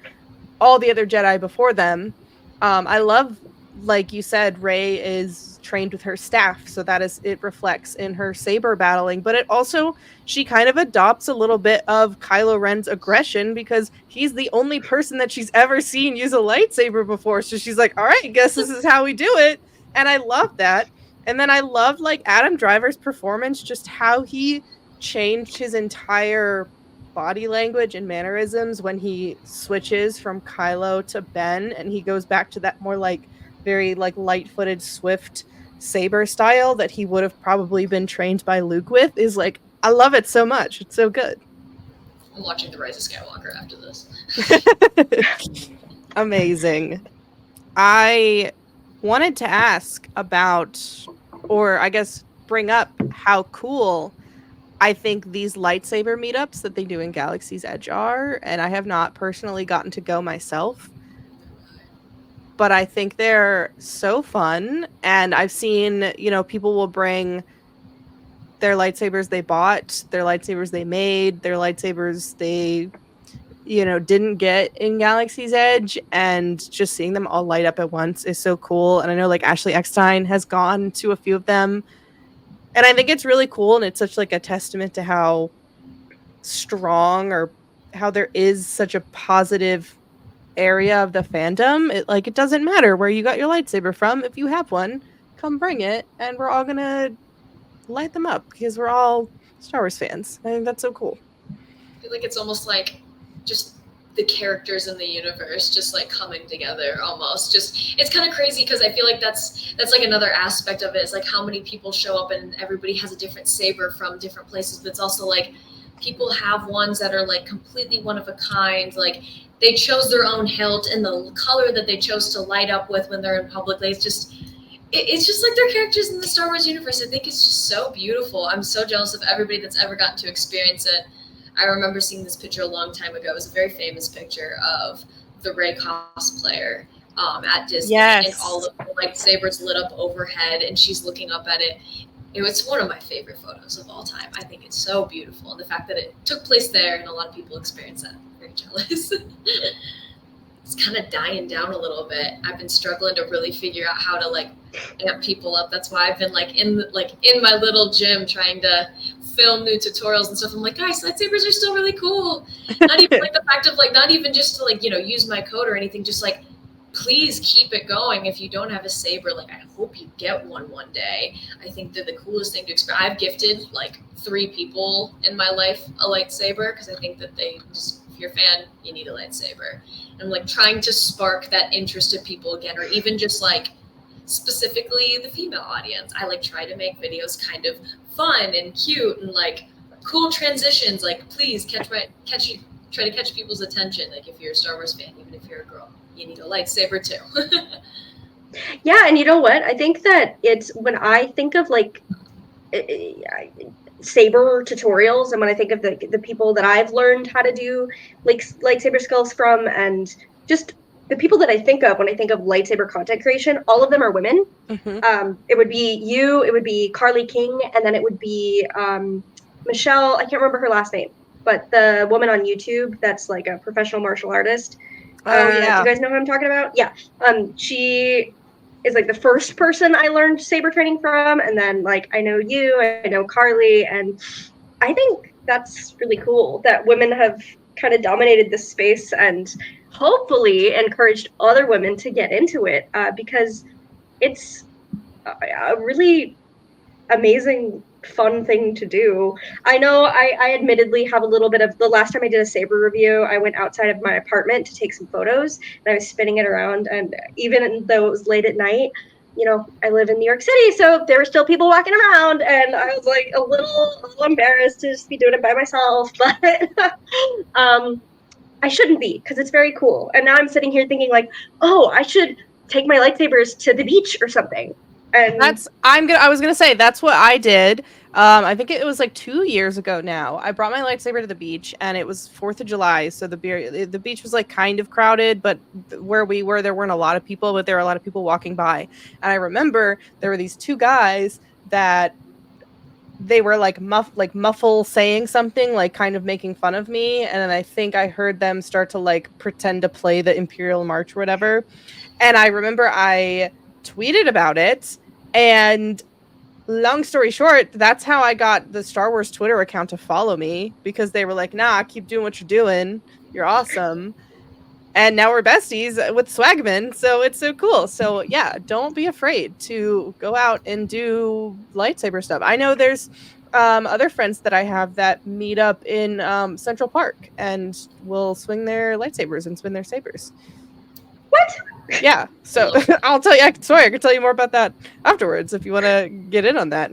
all the other Jedi before them. I love, like you said, Rey is trained with her staff, so it reflects in her saber battling, but it also, she kind of adopts a little bit of Kylo Ren's aggression because he's the only person that she's ever seen use a lightsaber before, so she's like, all right, guess this is how we do it. And I love that. And then I love like Adam Driver's performance, just how he changed his entire body language and mannerisms when he switches from Kylo to Ben, and he goes back to that more like very like light-footed, swift saber style that he would have probably been trained by Luke with. Is like, I love it so much. It's so good. I'm watching The Rise of Skywalker after this. Amazing. I wanted to ask about, or I guess bring up, how cool I think these lightsaber meetups that they do in Galaxy's Edge are, and I have not personally gotten to go myself, but I think they're so fun. And I've seen, people will bring their lightsabers they bought, their lightsabers they made, their lightsabers they, didn't get in Galaxy's Edge, and just seeing them all light up at once is so cool. And I know like Ashley Eckstein has gone to a few of them, and I think it's really cool, and it's such like a testament to how strong, or how there is such a positive area of the fandom. It doesn't matter where you got your lightsaber from. If you have one, come bring it, and we're all gonna light them up because we're all Star Wars fans. I think that's so cool. I feel like it's almost like just the characters in the universe just like coming together almost. Just, it's kind of crazy because I feel like that's like another aspect of it. It's like how many people show up and everybody has a different saber from different places, but it's also like people have ones that are like completely one of a kind. Like they chose their own hilt and the color that they chose to light up with when they're in public. It's just like their characters in the Star Wars universe. I think it's just so beautiful. I'm so jealous of everybody that's ever gotten to experience it. I remember seeing this picture a long time ago. It was a very famous picture of the Rey cosplayer at Disney, and all of the lightsabers lit up overhead, and she's looking up at it. It was one of my favorite photos of all time. I think it's so beautiful, and the fact that it took place there and a lot of people experienced that, I'm very jealous. It's kind of dying down a little bit. I've been struggling to really figure out how to like amp people up. That's why I've been in my little gym trying to film new tutorials and stuff. I'm like, guys, lightsabers are still really cool. Not even like the fact of like, not even just to like, use my code or anything, just like, please keep it going. If you don't have a saber, like I hope you get one day. I think they're the coolest thing to experience. I've gifted like 3 people in my life a lightsaber because I think that they just, if you're a fan, you need a lightsaber. And I'm like trying to spark that interest of people again, or even just like specifically the female audience. I like try to make videos kind of fun and cute and like cool transitions. Like please try to catch people's attention. Like if you're a Star Wars fan, even if you're a girl, you need a lightsaber too. Yeah, and you know what? I think that it's when I think of like saber tutorials, and when I think of the people that I've learned how to do like lightsaber skills from, and just the people that I think of when I think of lightsaber content creation, all of them are women. Mm-hmm. It would be you, it would be Carly King, and then it would be Michelle. I can't remember her last name, but the woman on YouTube that's like a professional martial artist. Yeah. Do you guys know who I'm talking about? Yeah. She is like the first person I learned saber training from, and then like I know you, I know Carly, and I think that's really cool that women have kind of dominated this space and hopefully encouraged other women to get into it, because it's a really amazing, fun thing to do. I know I admittedly have a little bit of, the last time I did a saber review, I went outside of my apartment to take some photos, and I was spinning it around, and even though it was late at night, I live in New York City, so there were still people walking around, and I was like a little embarrassed to just be doing it by myself, but I shouldn't be, because it's very cool. And now I'm sitting here thinking like, oh, I should take my lightsabers to the beach or something. And I was gonna say that's what I did. I think it was like 2 years ago now. I brought my lightsaber to the beach, and it was 4th of July, so the beach was like kind of crowded, but where we were, there weren't a lot of people, but there were a lot of people walking by. And I remember there were these 2 guys that they were like muffle saying something, like kind of making fun of me, and then I think I heard them start to like pretend to play the Imperial March or whatever. And I remember I tweeted about it. And long story short, that's how I got the Star Wars Twitter account to follow me, because they were like, nah, keep doing what you're doing. You're awesome. And now we're besties with Swagman. So it's so cool. So yeah, don't be afraid to go out and do lightsaber stuff. I know there's other friends that I have that meet up in Central Park and will swing their lightsabers and spin their sabers. What? Yeah, so I'll tell you. I can tell you more about that afterwards if you want to get in on that.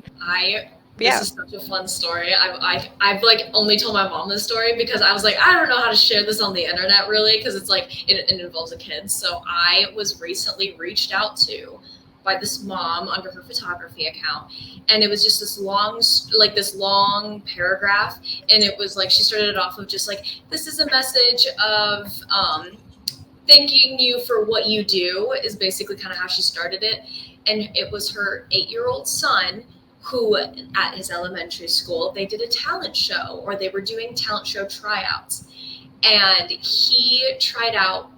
This is such a fun story. I've like only told my mom this story because I was like, I don't know how to share this on the internet really, because it's like it involves a kid. So I was recently reached out to by this mom under her photography account, and it was just this long paragraph, and it was like she started it off of just like, this is a message of thanking you for what you do, is basically kind of how she started it. And it was her 8-year-old son who at his elementary school, they did a talent show, or they were doing talent show tryouts. And he tried out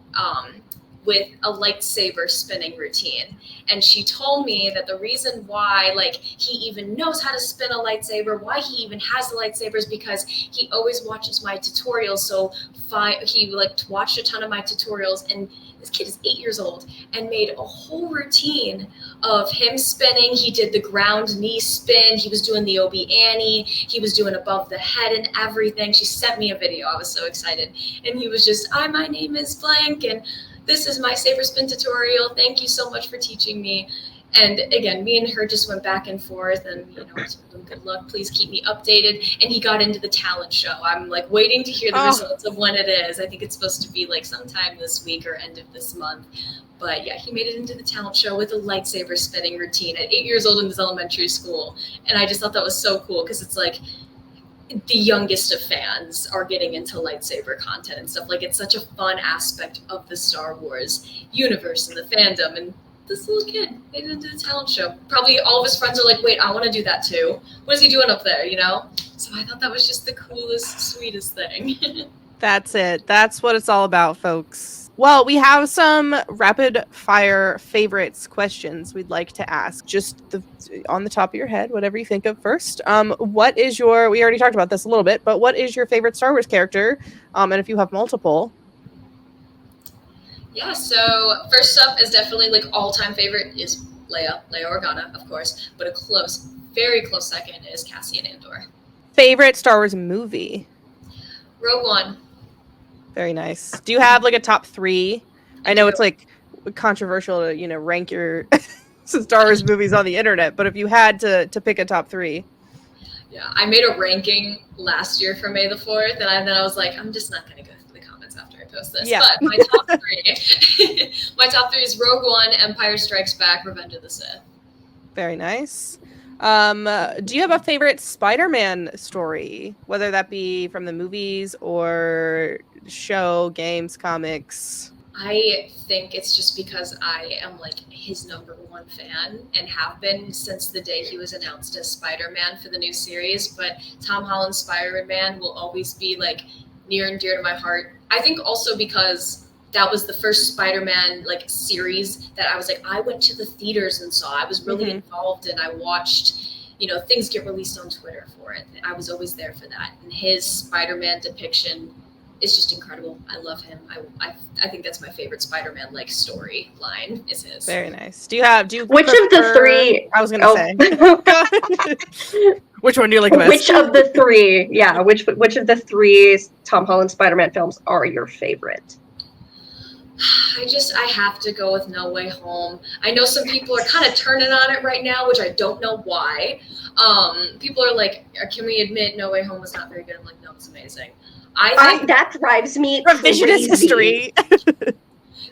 with a lightsaber spinning routine. And she told me that the reason why like he even knows how to spin a lightsaber, why he even has the lightsaber, is because he always watches my tutorials. So he like watched a ton of my tutorials, and this kid is 8 years old and made a whole routine of him spinning. He did the ground knee spin. He was doing the Obi Annie. He was doing above the head and everything. She sent me a video. I was so excited. And he was just, my name is blank, and this is my saber spin tutorial. Thank you so much for teaching me. And again, me and her just went back and forth, and I told him good luck, please keep me updated. And he got into the talent show. I'm like waiting to hear the results of when it is. I think it's supposed to be like sometime this week or end of this month. But yeah, he made it into the talent show with a lightsaber spinning routine at 8 years old in his elementary school. And I just thought that was so cool, because it's like, the youngest of fans are getting into lightsaber content and stuff. Like, it's such a fun aspect of the Star Wars universe and the fandom. And this little kid made it into a talent show. Probably all of his friends are like, wait, I want to do that too. What is he doing up there, you know? So I thought that was just the coolest, sweetest thing. That's it. That's what it's all about, folks. Well, we have some rapid fire favorites questions we'd like to ask. Just on the top of your head, whatever you think of first. What is your, we already talked about this a little bit, but what is your favorite Star Wars character? And if you have multiple. Yeah, so first up is definitely like all-time favorite is Leia Organa, of course, but a close, very close second is Cassian Andor. Favorite Star Wars movie? Rogue One. Very nice. Do you have like a top 3? I know it's like controversial to, you know, rank your Star Wars movies on the internet, but if you had to pick a top 3. Yeah, I made a ranking last year for May the 4th, and then I was like, I'm just not going to go through the comments after I post this. Yeah. But my top 3, my top 3 is Rogue One, Empire Strikes Back, Revenge of the Sith. Very nice. Do you have a favorite Spider-Man story, whether that be from the movies or show, games, comics? I think it's just because I am like his #1 fan and have been since the day he was announced as Spider-Man for the new series. But Tom Holland's Spider-Man will always be like near and dear to my heart. I think also because that was the first Spider-Man like series that I was like, I went to the theaters and saw. I was really involved, and I watched, you know, things get released on Twitter for it. I was always there for that. And his Spider-Man depiction is just incredible. I love him. I think that's my favorite Spider-Man like storyline is his. Very nice. Which of the 3? I was gonna say. Which one do you like best? Which of the 3? Yeah. Which of the 3 Tom Holland Spider-Man films are your favorite? I have to go with No Way Home. I know some people are kind of turning on it right now, which I don't know why. People are like, can we admit No Way Home was not very good? I'm like, no, it's amazing. I think that drives me revisionist history.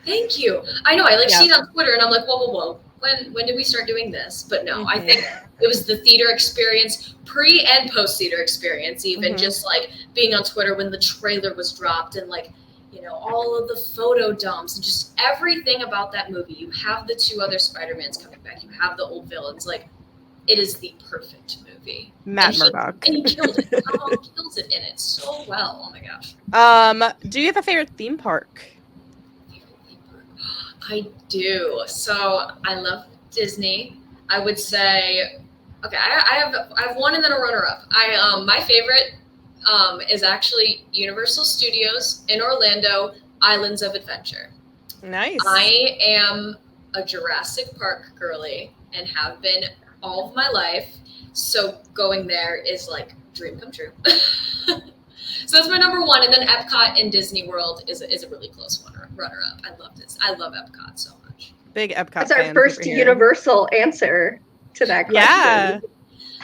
Thank you. I know. I see it on Twitter, and I'm like, whoa. When did we start doing this? But no, I think it was the theater experience, pre and post theater experience, even just like being on Twitter when the trailer was dropped, and like, you know, all of the photo dumps and just everything about that movie. You have the 2 other Spider-Mans coming back. You have the old villains. Like, it is the perfect movie. Matt Murdock. And he killed it. Tom Holland kills it in it so well. Oh my gosh. Do you have a favorite theme park? I do. So I love Disney. I would say, okay, I have one and then a runner-up. My favorite is actually Universal Studios in Orlando, Islands of Adventure. Nice. I am a Jurassic Park girly and have been all of my life. So going there is like dream come true. So that's my #1. And then Epcot in Disney World is a really close runner-up. I love this. I love Epcot so much. Big Epcot That's fan our first universal answer to that question. Yeah.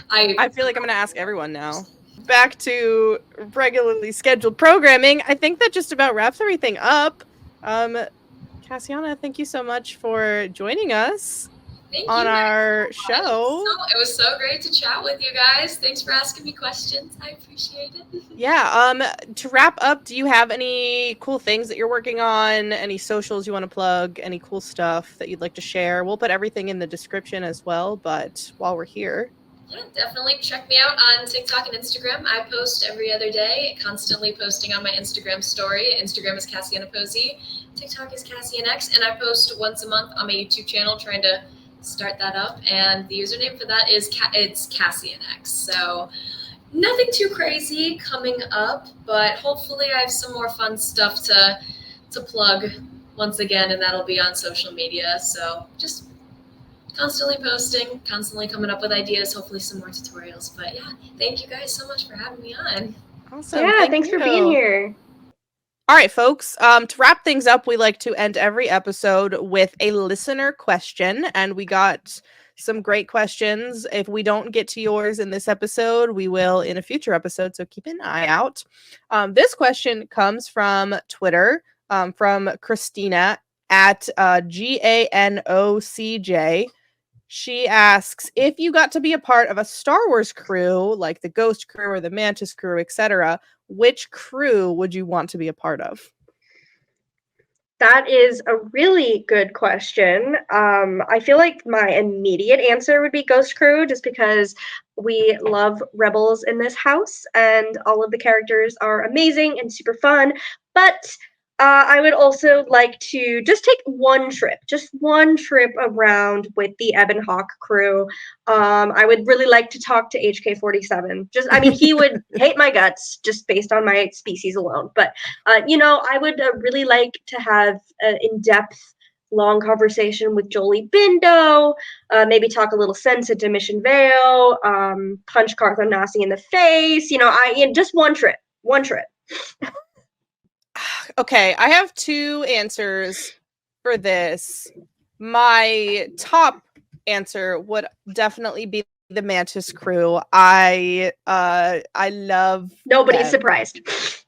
I feel like I'm going to ask everyone now. Back to regularly scheduled programming. I think that just about wraps everything up. Cassiana, thank you so much for joining us on our show. It was so great to chat with you guys. Thanks for asking me questions. I appreciate it. Yeah. To wrap up, do you have any cool things that you're working on? Any socials you want to plug? Any cool stuff that you'd like to share? We'll put everything in the description as well, but while we're here. Yeah, definitely check me out on TikTok and Instagram. I post every other day, constantly posting on my Instagram story. Instagram is Cassiana Pozzi. TikTok is CassianX, and I post once a month on my YouTube channel, trying to start that up. And the username for that is it's CassianX. So nothing too crazy coming up, but hopefully I have some more fun stuff to plug once again, and that'll be on social media. So just constantly posting, constantly coming up with ideas, hopefully some more tutorials. But yeah, thank you guys so much for having me on. Awesome. Yeah, thanks for being here. All right, folks. To wrap things up, we like to end every episode with a listener question, and we got some great questions. If we don't get to yours in this episode, we will in a future episode, so keep an eye out. This question comes from Twitter, from Christina at GANOCJ. She asks, if you got to be a part of a Star Wars crew, like the Ghost crew or the Mantis crew, etc., which crew would you want to be a part of? That is a really good question. I feel like my immediate answer would be Ghost Crew, just because we love Rebels in this house, and all of the characters are amazing and super fun. But I would also like to just take just one trip around with the Ebon Hawk crew. I would really like to talk to HK-47. I mean, he would hate my guts just based on my species alone. But I would really like to have an in-depth, long conversation with Jolie Bindo. Maybe talk a little sense into Mission Vale. Punch Cartho Nasi in the face. Just one trip. One trip. Okay, I have two answers for this. My top answer would definitely be the Mantis crew. I love Nobody's them. surprised.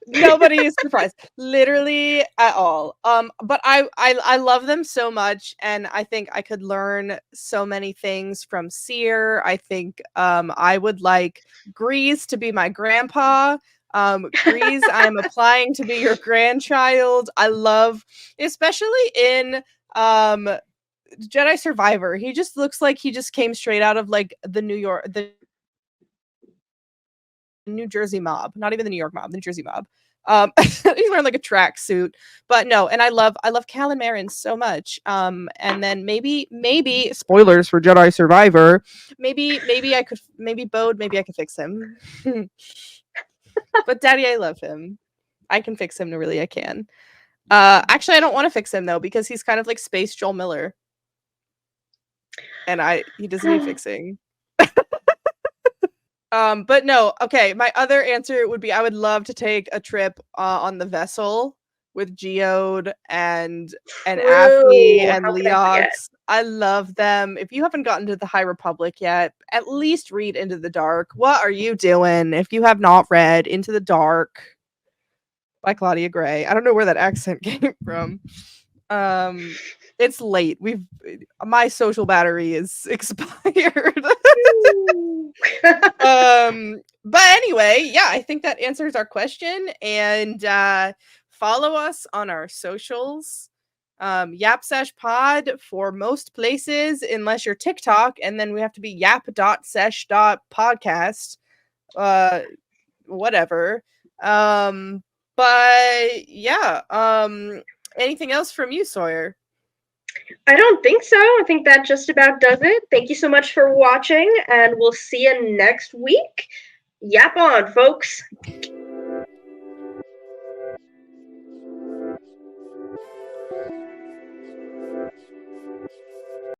Nobody is surprised, literally at all. But I love them so much, and I think I could learn so many things from Seer. I think I would like Grease to be my grandpa. Grease, I'm applying to be your grandchild. I love, especially in Jedi Survivor. He just looks like he just came straight out of like the New Jersey mob, not even the New York mob, the New Jersey mob. He's wearing like a tracksuit, but no. And I love Callum Marin so much. And then maybe spoilers for Jedi Survivor. Maybe Bode. Maybe I could fix him. But Daddy, I love him. I can fix him. Really, I can. Actually, I don't want to fix him though, because he's kind of like Space Joel Miller, and he doesn't need fixing. But no, okay. My other answer would be I would love to take a trip on the vessel with Geode and Affy and Leox. I love them. If you haven't gotten to the High Republic yet, at least read Into the Dark. What are you doing if you have not read Into the Dark by Claudia Gray? I don't know where that accent came from. It's late. My social battery is expired. But anyway, yeah, I think that answers our question. And follow us on our socials. Yap Sesh Pod for most places, unless you're TikTok, and then we have to be yap.sesh.podcast. Whatever. But yeah, anything else from you, Sawyer? I don't think so. I think that just about does it. Thank you so much for watching, and we'll see you next week. Yap on, folks.